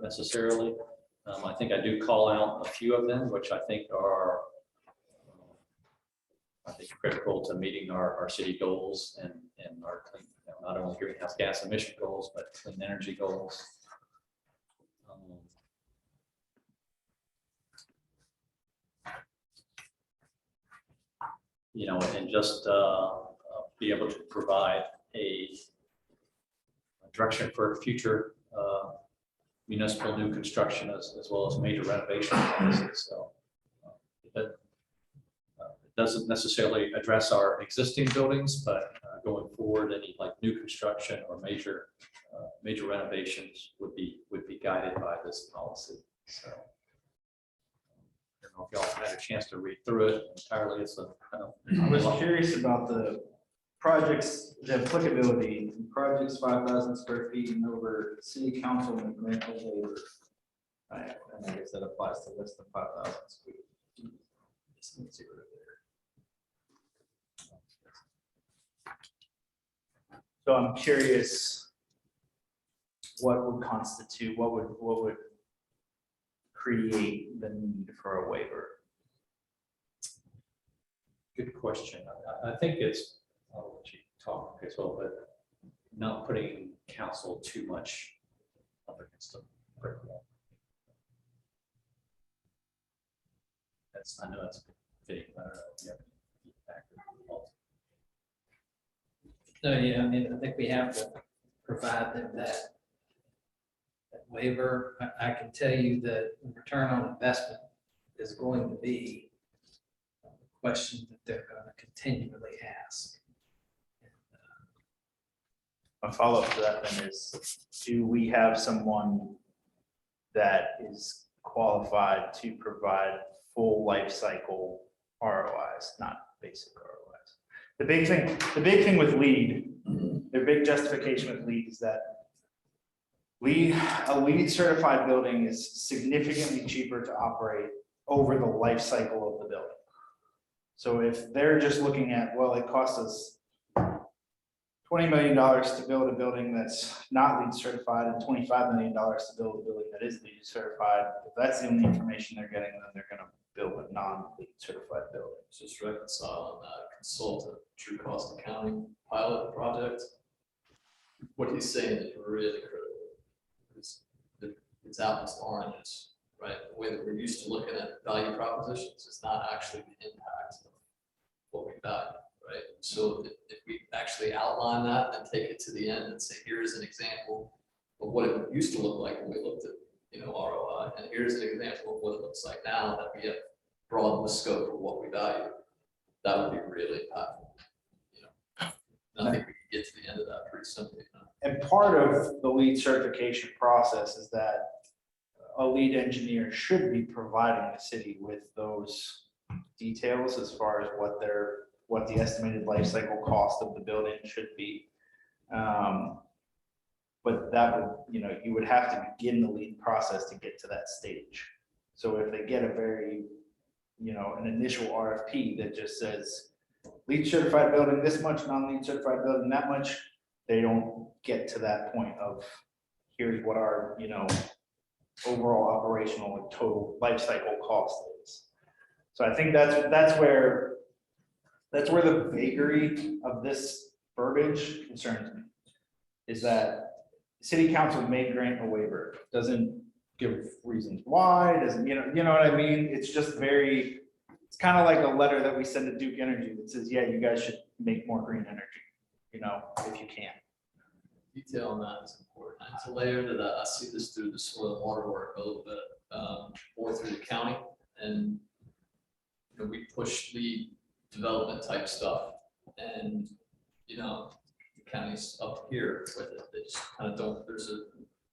necessarily. I think I do call out a few of them, which I think are, critical to meeting our city goals and our clean, not only greenhouse gas emission goals, but clean energy goals. And just be able to provide a direction for future municipal new construction as well as major renovation policies. So it doesn't necessarily address our existing buildings, but going forward, any like new construction or major renovations would be guided by this policy. So I don't know if y'all had a chance to read through it entirely. It's I was curious about the projects, the applicability, projects 5,000 square feet and over, city council and grant a waiver. I guess that applies to less than 5,000 square feet. Just let's see what it is. So I'm curious, what would constitute, what would create the need for a waiver? good question. I think it's, I'll let you talk as well, but not putting council too much up against them. I know that's fitting. I don't know if you have any feedback or thoughts. No, yeah, I mean, I think we have to provide them that waiver. I can tell you that the return on investment is going to be a question that they're going to continually ask. A follow-up to that then is, do we have someone that is qualified to provide full life cycle ROIs, not basic ROIs? The big thing with LEED, their big justification with LEED is that a LEED certified building is significantly cheaper to operate over the life cycle of the building. So if they're just looking at, well, it costs us $20 million to build a building that's not LEED certified and $25 million to build a building that is LEED certified, if that's the only information they're getting, then they're going to build a non-LEED certified building. Just reconcile on that consultant true cost accounting pilot project. What he's saying is really critical. It's apples to oranges, right? The way that we're used to looking at value propositions is not actually the impact of what we value, right? So if we actually outline that and take it to the end and say, here's an example of what it used to look like when we looked at, ROI, and here's an example of what it looks like now that we have broadened the scope of what we value, that would be really impactful. And I think we can get to the end of that pretty simply. And part of the LEED certification process is that a LEED engineer should be providing the city with those details as far as what the estimated life cycle cost of the building should be. But that would, you would have to begin the LEED process to get to that stage. So if they get a very, an initial RFP that just says LEED certified building this much, non-LEED certified building that much, they don't get to that point of here's what our, overall operational and total life cycle cost is. So I think that's where the vagary of this verbiage concerns me, is that city council may grant a waiver, doesn't give reasons why, doesn't, you know what I mean? It's just very, it's kind of like a letter that we send to Duke Energy that says, yeah, you guys should make more green energy, if you can. Detail on that is important. And to layer to that, I see this through the soil and water work a little bit, more through the county. And we push lead development type stuff, and the county's up here with it. They just kind of don't. There's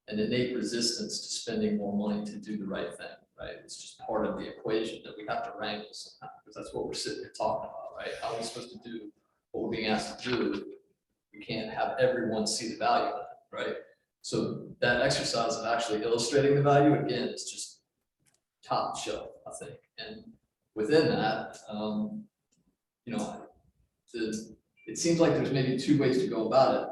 an innate resistance to spending more money to do the right thing, right? It's just part of the equation that we have to wrangle somehow, because that's what we're sitting here talking about, right? How are we supposed to do what we're being asked to do? We can't have everyone see the value of that, right? So that exercise of actually illustrating the value, again, is just top shelf, I think. And within that, it seems like there's maybe two ways to go about it.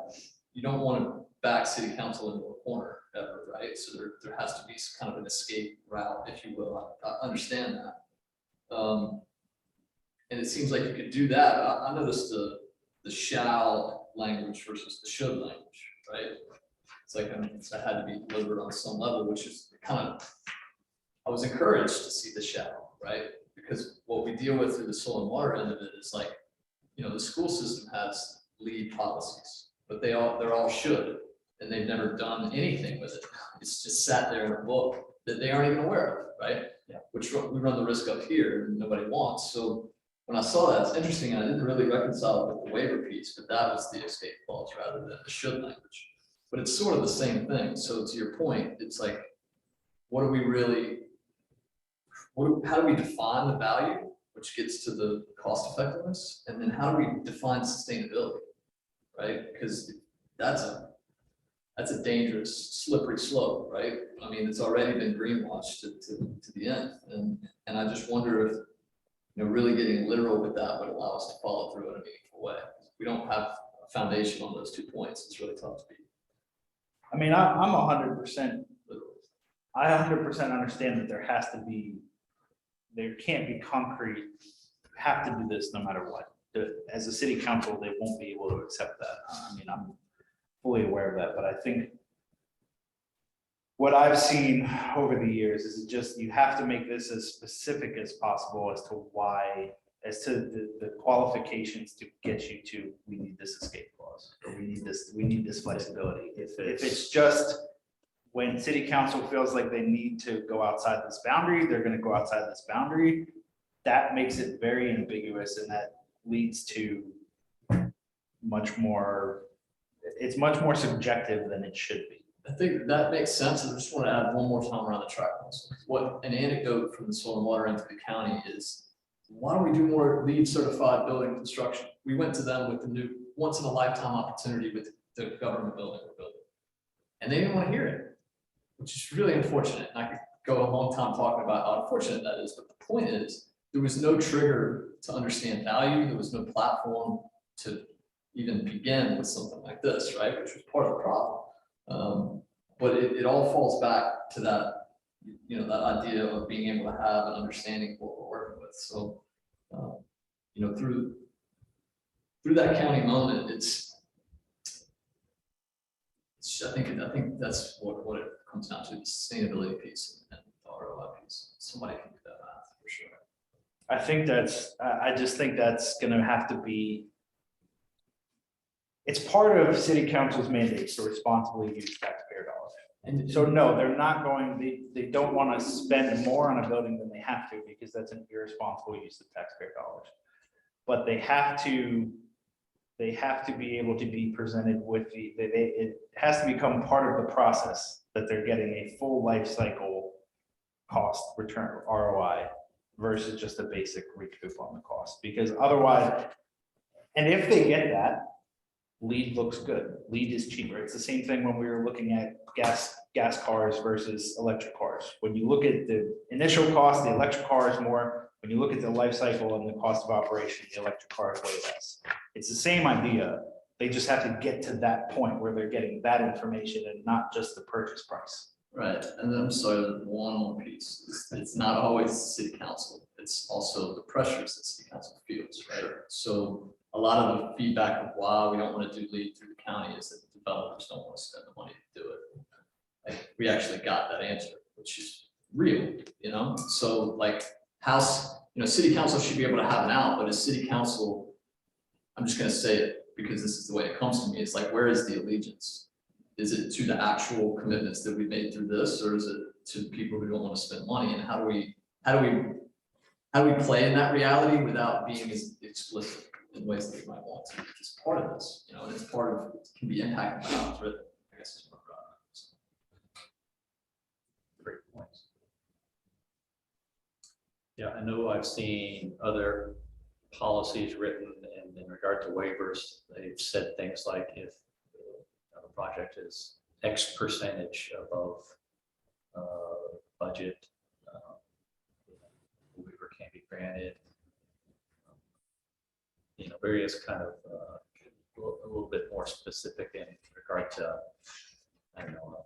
You don't want to back city council into a corner ever, right? So there has to be kind of an escape route, if you will. I understand that. And it seems like you could do that. I noticed the shall language versus the should language, right? It's like it had to be delivered on some level, which is kind of, I was encouraged to see the shall, right? Because what we deal with through the soil and water end of it is like, the school system has lead policies, but they're all should, and they've never done anything with it. It's just sat there in a book that they aren't even aware of, right? Yeah. Which we run the risk of here and nobody wants. So when I saw that, it's interesting. I didn't really reconcile it with the waiver piece, but that was the escape clause rather than the should language. But it's sort of the same thing. So to your point, it's like, what do we really, how do we define the value, which gets to the cost effectiveness? And then how do we define sustainability, right? Because that's a dangerous, slippery slope, right? I mean, it's already been greenwashed to the end. And I just wonder if, really getting literal with that would allow us to follow through in a meaningful way. We don't have a foundation on those 2 points. It's really tough to be. I mean, I'm 100%. I 100% understand that there can't be concrete, have to do this no matter what. As a city council, they won't be able to accept that. I mean, I'm fully aware of that, but I think what I've seen over the years is you have to make this as specific as possible as to why, as to the qualifications to get you to, we need this escape clause, or we need this flexibility. If it's just when city council feels like they need to go outside this boundary, they're going to go outside this boundary. That makes it very ambiguous, and that leads to it's much more subjective than it should be. I think that makes sense. I just want to add one more time around the track. What an anecdote from the soil and water into the county is, why don't we do more LEED certified building construction? We went to them with the new once in a lifetime opportunity with the government building we're building. And they didn't want to hear it, which is really unfortunate. And I could go a long time talking about how unfortunate that is. But the point is, there was no trigger to understand value. There was no platform to even begin with something like this, right? Which was part of the problem. But it all falls back to that, that idea of being able to have an understanding of what we're working with. So, through that county moment, I think that's what it comes down to, the sustainability piece and the ROI piece. Somebody can do that math for sure. I just think that's going to have to be, it's part of city council's mandate to responsibly use taxpayer dollars. And so no, they're not going, they don't want to spend more on a building than they have to, because that's an irresponsible use of taxpayer dollars. But they have to be able to be presented with it has to become part of the process that they're getting a full life cycle cost return ROI versus just a basic recoup on the cost. Because otherwise, and if they get that, LEED looks good. LEED is cheaper. It's the same thing when we were looking at gas gas cars versus electric cars. When you look at the initial cost, the electric car is more. When you look at the life cycle and the cost of operation, the electric car is way less. It's the same idea. They just have to get to that point where they're getting that information and not just the purchase price. Right, and then I'm sorry, one more piece. It's not always city council. It's also the pressures that city council feels, right? So a lot of the feedback of why we don't want to do lead through the county is that developers don't want to spend the money to do it. Like, we actually got that answer, which is real, you know? So like city council should be able to have an out, but as city council, I'm just gonna say it because this is the way it comes to me. It's like, where is the allegiance? Is it to the actual commitments that we made through this, or is it to the people who don't want to spend money? And how do we play in that reality without being as explicit in ways that we might want to? It's part of this, you know, and it's part of, it can be impacted by how it's written, I guess is what I'm driving at. Great points. Yeah, I know I've seen other policies written in regard to waivers. They've said things like if the project is X percentage above budget, waiver can be granted. You know, various kind of a little bit more specific in regard to, I don't know,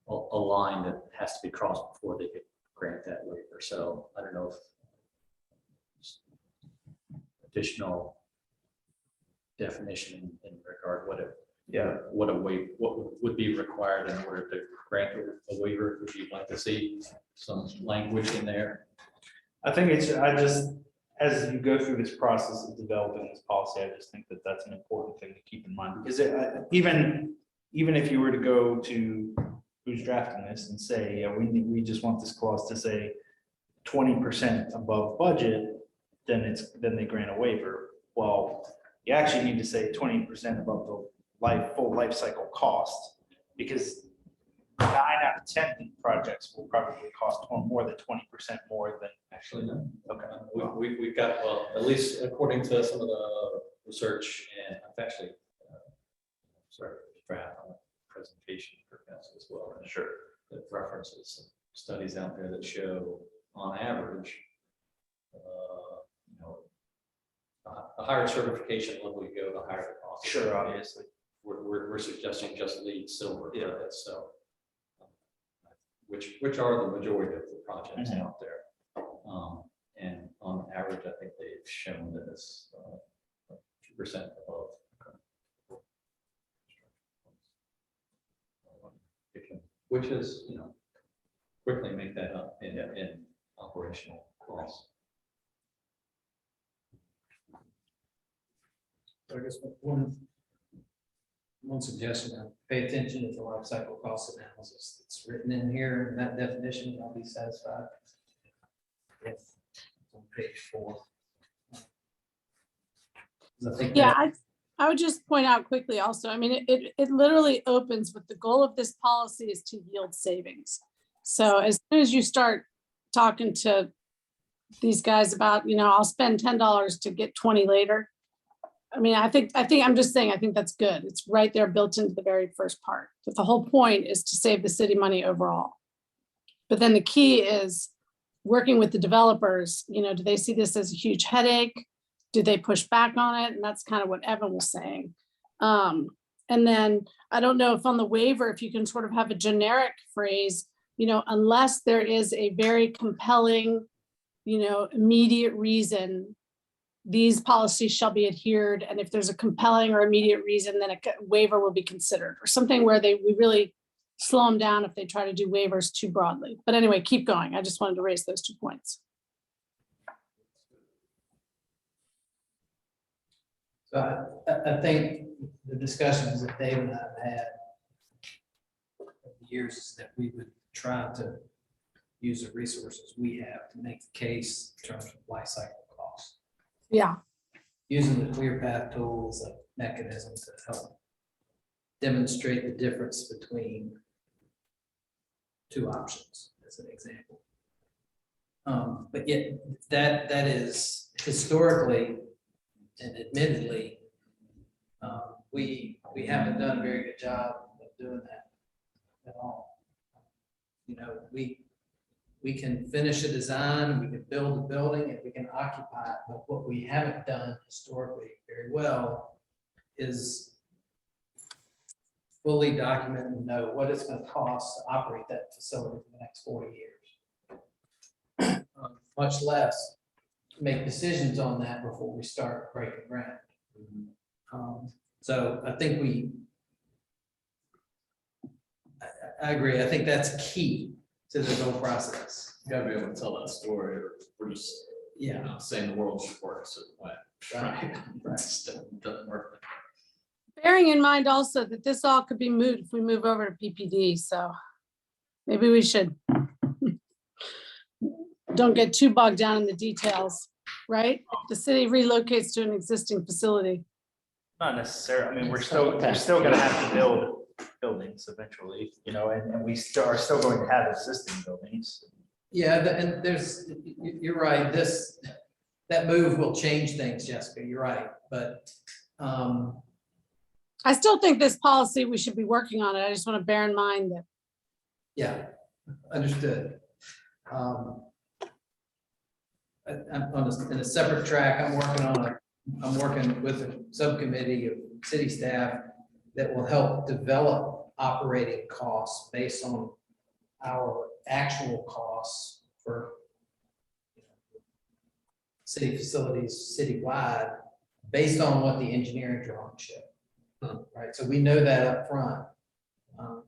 a line that has to be crossed before they could grant that waiver. So I don't know if additional definition in regard what would be required in order to grant a waiver. Would you like to see some language in there? I think as you go through this process of developing this policy, I just think that that's an important thing to keep in mind, because even if you were to go to who's drafting this and say, yeah, we just want this clause to say 20% above budget, then they grant a waiver. Well, you actually need to say 20% above the full life cycle cost, because 9 out of 10 projects will probably cost more than 20% more than. Actually, no. Okay. We've got, well, at least according to some of the research, and I've actually started a draft on a presentation for council as well. And Sure. That references some studies out there that show, on average, you know, the higher certification level you go, the higher the cost. Sure, obviously. We're suggesting just lead silver. Yeah. So, which are the majority of the projects out there. And on average, I think they've shown that it's 2% above. Which is, you know, quickly make that up in operational costs. So I guess one suggestion, pay attention to the life cycle cost analysis that's written in here, and that definition, I'll be satisfied. If on page 4. I think Yeah, that- I would just point out quickly also, I mean, it literally opens with the goal of this policy is to yield savings. So as soon as you start talking to these guys about, you know, I'll spend $10 to get 20 later. I mean, I think I'm just saying, I think that's good. It's right there built into the very first part. But the whole point is to save the city money overall. But then the key is working with the developers, you know, do they see this as a huge headache? Do they push back on it? And that's kind of what Evan was saying. And then I don't know if on the waiver, if you can sort of have a generic phrase, you know, unless there is a very compelling, you know, immediate reason, these policies shall be adhered. And if there's a compelling or immediate reason, then a waiver will be considered, or something where we really slow them down if they try to do waivers too broadly. But anyway, keep going. I just wanted to raise those 2 points. So I think the discussions that Dave and I have had over the years is that we would try to use the resources we have to make the case in terms of life cycle costs. Yeah. Using the clear path tool as a mechanism to help demonstrate the difference between 2 options, as an example. But yet that is historically and admittedly, we haven't done a very good job of doing that at all. You know, we can finish a design, we can build a building, and we can occupy it, but what we haven't done historically very well is fully document and know what it's gonna cost to operate that facility for the next 40 years. Much less make decisions on that before we start breaking ground. So I think I agree. I think that's key to this whole process. You gotta be able to tell that story, or we're just, you Yeah. know, saying the world should work a certain way. Right. It just doesn't work. Bearing in mind also that this all could be moved if we move over to PPD, so maybe we should don't get too bogged down in the details, right? If the city relocates to an existing facility. Not necessarily, I mean, we're still gonna have to build buildings eventually, you know, and we are still going to have existing buildings. Yeah, and you're right, that move will change things, Jessica, you're right, but, I still think this policy, we should be working on it. I just want to bear in mind that yeah, understood. I'm in a separate track, I'm working with a subcommittee of city staff that will help develop operating costs based on our actual costs for city facilities citywide, based on what the engineering drawing showed. Right, so we know that up front.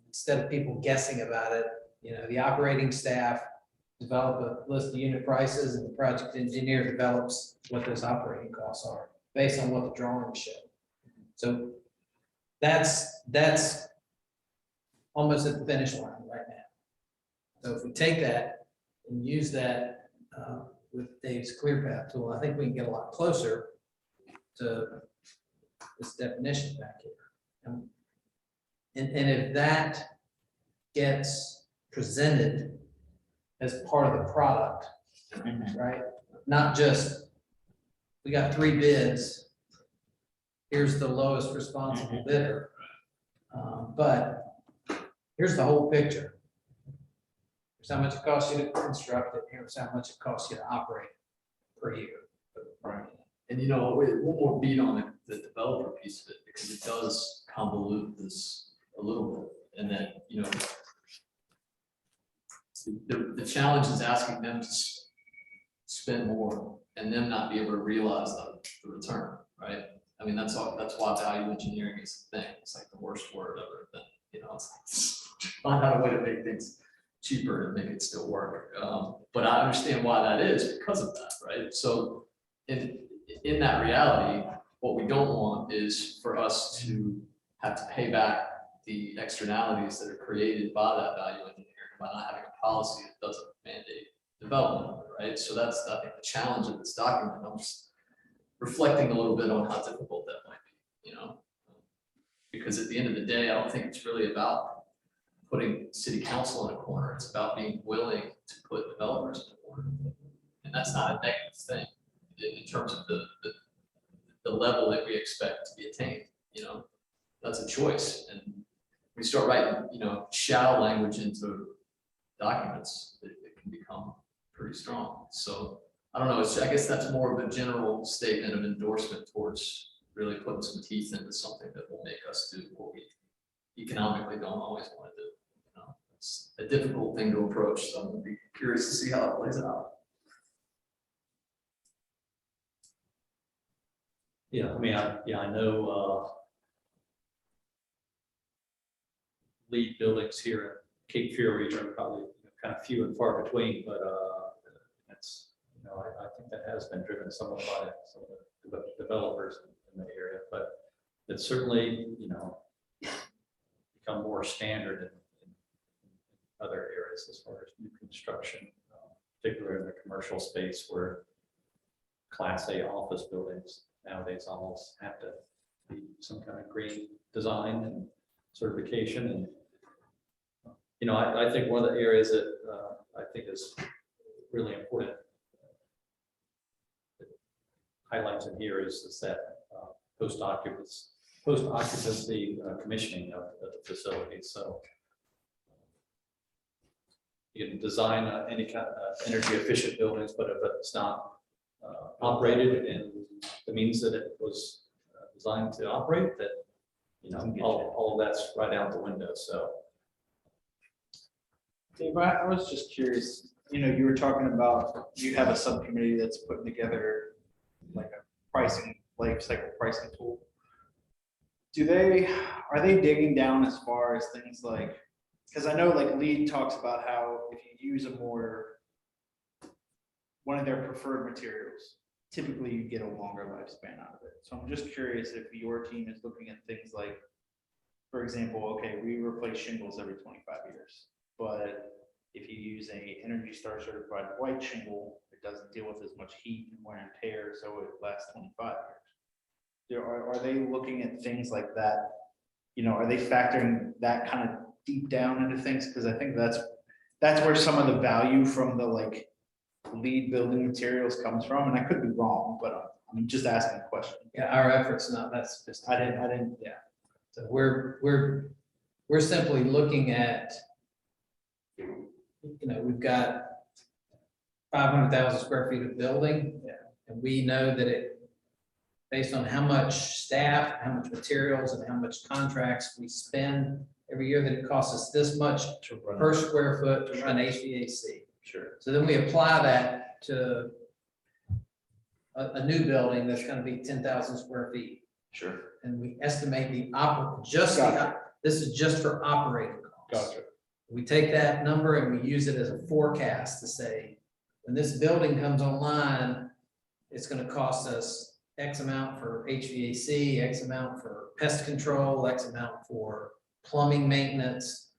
Instead of people guessing about it, you know, the operating staff develop a list of unit prices, and the project engineer develops what those operating costs are based on what the drawings show. So that's almost at the finish line right now. So if we take that and use that with Dave's ClearPath tool, I think we can get a lot closer to this definition back here. And if that gets presented as part of the product, right? Not just, we got 3 bids, here's the lowest responsible bidder. But here's the whole picture. Here's how much it costs you to construct it, here's how much it costs you to operate per year. Right. And you know, one more beat on the developer piece of it, because it does convolute this a little bit. And then, you know, the challenge is asking them to spend more and them not be able to realize the return, right? I mean, that's why value engineering is the thing. It's like the worst word ever. But, you know, it's like find out a way to make things cheaper and make it still work. But I understand why that is because of that, right? So in that reality, what we don't want is for us to have to pay back the externalities that are created by that value engineering by not having a policy that doesn't mandate development of it, right? So that's, I think, the challenge of this document. I'm just reflecting a little bit on how difficult that might be, you know? Because at the end of the day, I don't think it's really about putting city council in a corner. It's about being willing to put developers in a corner. And that's not a negative thing in terms of the level that we expect to be attained, you know? That's a choice. And we start writing, you know, shall language into documents, it can become pretty strong. So I don't know, I guess that's more of a general statement of endorsement towards really putting some teeth into something that will make us do what we economically don't always want to do. You know, it's a difficult thing to approach, so I'm gonna be curious to see how it plays out. Yeah, I mean, I know lead buildings here at Cape Fear region are probably kind of few and far between, but that's, you know, I think that has been driven somewhat by some of the developers in the area, but it's certainly, you know, become more standard in other areas as far as new construction, particularly in the commercial space where Class A office buildings nowadays almost have to be some kind of green design and certification. And you know, I think one of the areas that I think is really important highlights in here is that post occupancy post-occupancy commissioning of the facility, so. You can design any kind of energy efficient buildings, but if it's not operated in the means that it was designed to operate, that, you know, all of that's right out the window, so. Dave, I was just curious, you know, you were talking about, you have a subcommittee that's putting together like a pricing, life cycle pricing tool. Are they digging down as far as things like, because I know like LEED talks about how if you use one of their preferred materials, typically you get a longer lifespan out of it. So I'm just curious if your team is looking at things like, for example, okay, we replace shingles every 25 years, but if you use a Energy Star certified white shingle, it doesn't deal with as much heat and wear and tear, so it lasts 25 years. Are they looking at things like that? You know, are they factoring that kind of deep down into things? Because I think that's where some of the value from the like LEED building materials comes from, and I could be wrong, but I'm just asking a question. Yeah, our efforts not that sophisticated. I didn't. Yeah. So we're simply looking at, you know, we've got 500,000 square feet of building. Yeah. And we know that it, based on how much staff, how much materials and how much contracts we spend every year, that it costs us this much per square foot to run HVAC. Sure. So then we apply that to a new building that's gonna be 10,000 square feet. Sure. And we estimate this is just for operating costs. Gotcha. We take that number and we use it as a forecast to say, when this building comes online, it's gonna cost us X amount for HVAC, X amount for pest control, X amount for plumbing maintenance.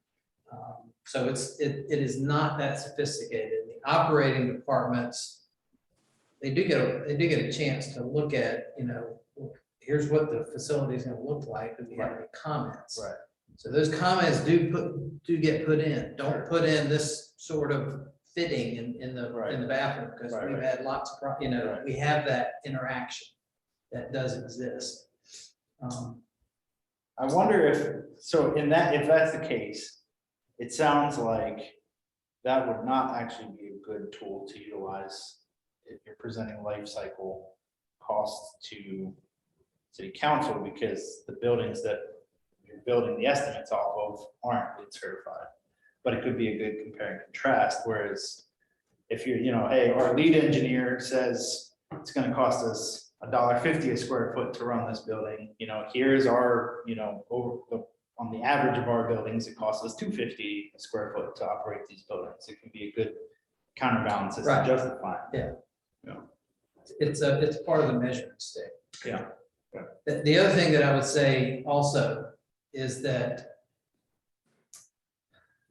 So it is not that sophisticated. The operating departments, they do get a chance to look at, you know, here's what the facility is gonna look like, if we have any comments. Right. So those comments do get put in. Don't put in this sort of fitting in the bathroom, because Right, we've right. had lots of, you know, Right. we have that interaction that does exist. I wonder if that's the case, it sounds like that would not actually be a good tool to utilize if you're presenting life cycle costs to city council, because the buildings that you're building the estimates off of aren't LEED certified. But it could be a good compare and contrast, whereas if you're, you know, hey, our lead engineer says it's gonna cost us $1.50 a square foot to run this building, you know, here's our, you know, on the average of our buildings, it costs us $2.50 a square foot to operate these buildings. It can be a good counterbalance as to Right. justify. It's part of the measuring stick. Yeah. The other thing that I would say also is that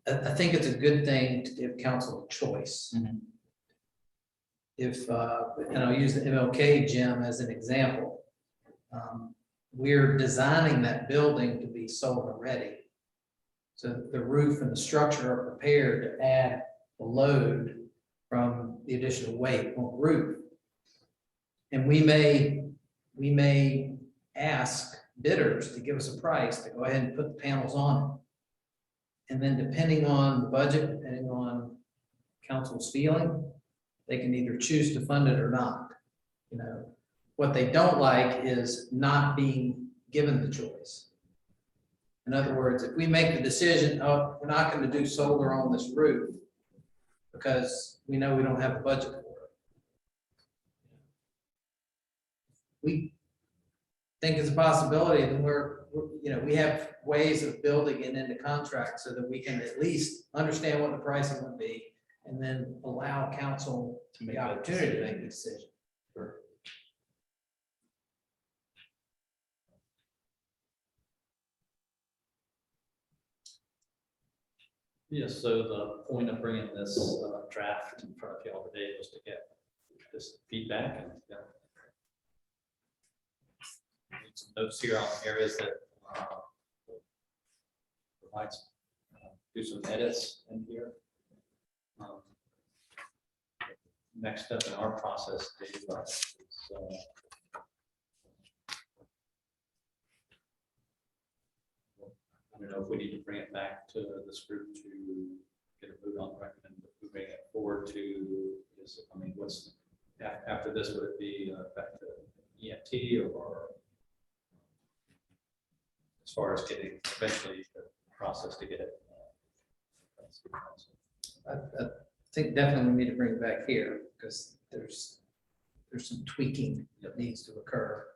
I think it's a good thing to give council a choice. Mhm. And I'll use the MLK gym as an example. We're designing that building to be solar ready. So the roof and the structure are prepared to add the load from the additional weight on the roof. And we may ask bidders to give us a price to go ahead and put the panels on it. And then depending on the budget, depending on council's feeling, they can either choose to fund it or not. You know, what they don't like is not being given the choice. In other words, if we make the decision, oh, we're not going to do solar on this roof because we know we don't have a budget for it. We think it's a possibility, then you know, we have ways of building it into contracts so that we can at least understand what the pricing would be and then allow council To make the that opportunity to make a decision. Sure. Yes, so the point of bringing this draft in front of you all today was to get this feedback and need some notes here on areas that might do some edits in here. Next step in our process, Dave, is don't know if we need to bring it back to this group to get a vote on recommend moving it forward to, I mean, what's after this, would it be back to EMT or as far as getting eventually the process to get it? I think definitely we need to bring it back here because there's some tweaking that needs to occur.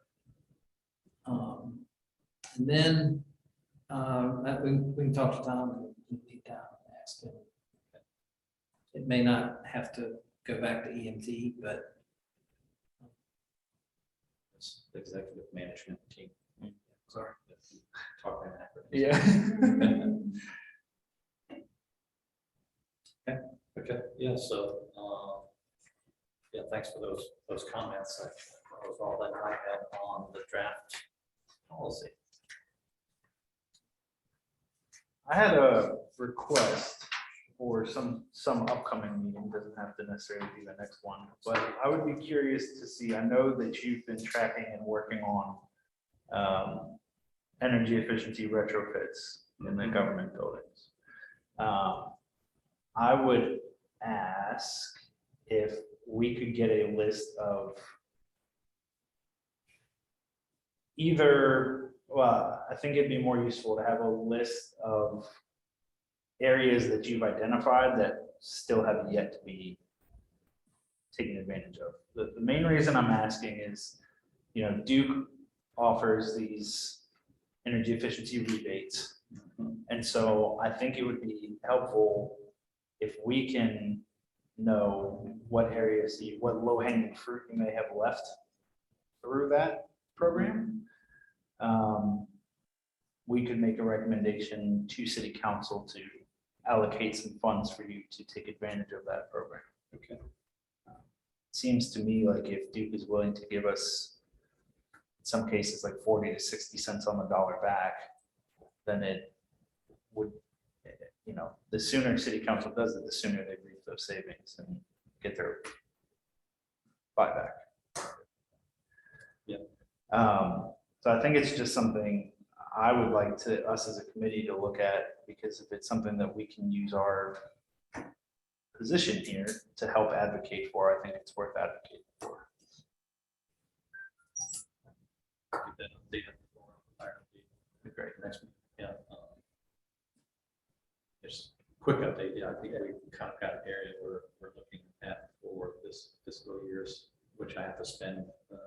And then we can talk to Tom and deep down and ask him. It may not have to go back to EMT, but It's the executive management team. Sorry. Talking acronyms. Yeah. Okay, yeah, so, yeah, thanks for those comments. That was all that I had on the draft policy. I had a request for some upcoming meeting, doesn't have to necessarily be the next one, but I would be curious to see, I know that you've been tracking and working on energy efficiency retrofits in the government buildings. I would ask if we could get a list of either, well, I think it'd be more useful to have a list of areas that you've identified that still have yet to be taken advantage of. The main reason I'm asking is, Duke offers these energy efficiency rebates. And so I think it would be helpful if we can know what areas, what low-hanging fruit you may have left through that program. We could make a recommendation to city council to allocate some funds for you to take advantage of that program. Okay. Seems to me like if Duke is willing to give us, in some cases, like 40 to 60 cents on the dollar back, then it would, the sooner city council does it, the sooner they reap those savings and get their buyback. Yeah. So I think it's just something I would like us as a committee to look at, because if it's something that we can use our position here to help advocate for, I think it's worth advocating for. Get that updated for IRB. Great. Next week. Yeah. Just quick update. Yeah, I think we kind of got an area we're looking at for this fiscal years, which I have to spend the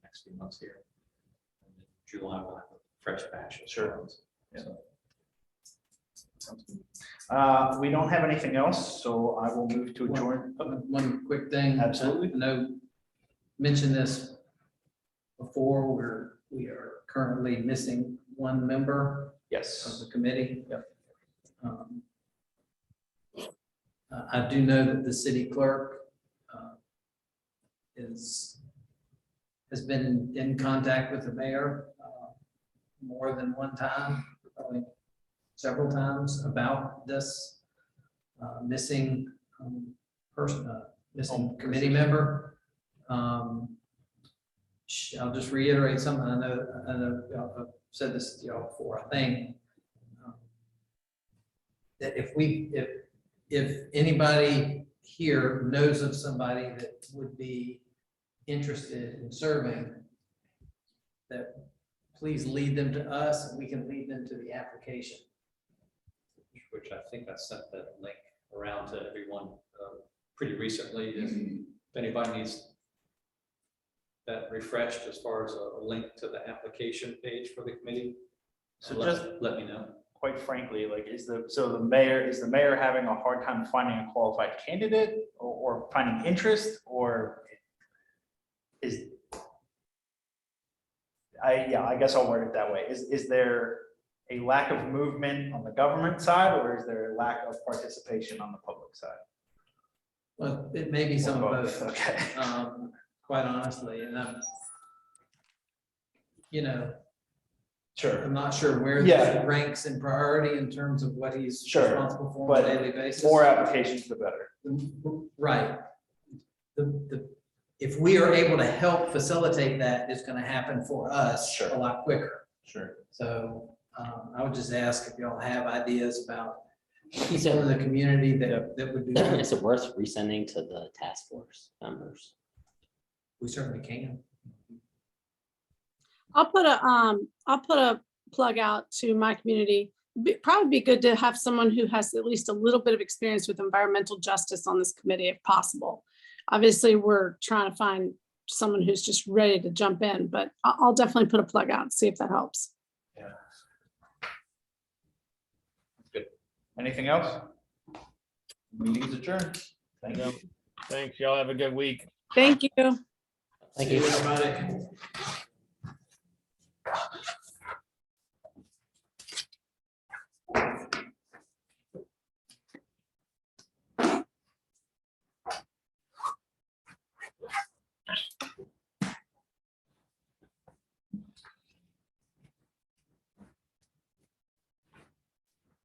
next few months here. And in July, we'll have a fresh batch of funds. Yeah. So, We don't have anything else, so I will move to adjourn. one quick thing. Absolutely. I know, mentioned this before, we are currently missing one member of Yes. the committee. Yep. I do know that the city clerk has been in contact with the mayor more than one time, probably several times, about this missing person, missing committee member. I'll just reiterate something I know I've said this to y'all before. I think that if anybody here knows of somebody that would be interested in serving, that please lead them to us and we can lead them to the application. which I think I sent that link around to everyone pretty recently. If anybody needs that refreshed as far as a link to the application page for the committee, So let me know. Quite frankly, like, is the mayor having a hard time finding a qualified candidate or finding interest, or I guess I'll word it that way. Is there a lack of movement on the government side, or is there a lack of participation on the public side? Well, it may be some of both, Okay. quite honestly, and Sure. I'm not sure where Yeah. this ranks in priority in terms of what he's Sure, responsible for on but a daily basis. More applications, the better. Right. If we are able to help facilitate that, it's gonna happen for us Sure. a lot quicker. Sure. So I would just ask if y'all have ideas about people in the community that would do that. Is it worth resending to the task force members? We certainly can. I'll put a plug out to my community. Probably be good to have someone who has at least a little bit of experience with environmental justice on this committee if possible. Obviously, we're trying to find someone who's just ready to jump in, but I'll definitely put a plug out and see if that helps. Good. Anything else? Meeting's adjourned. Thank you. Thanks. Y'all have a good week. Thank you. Thank See you. everybody.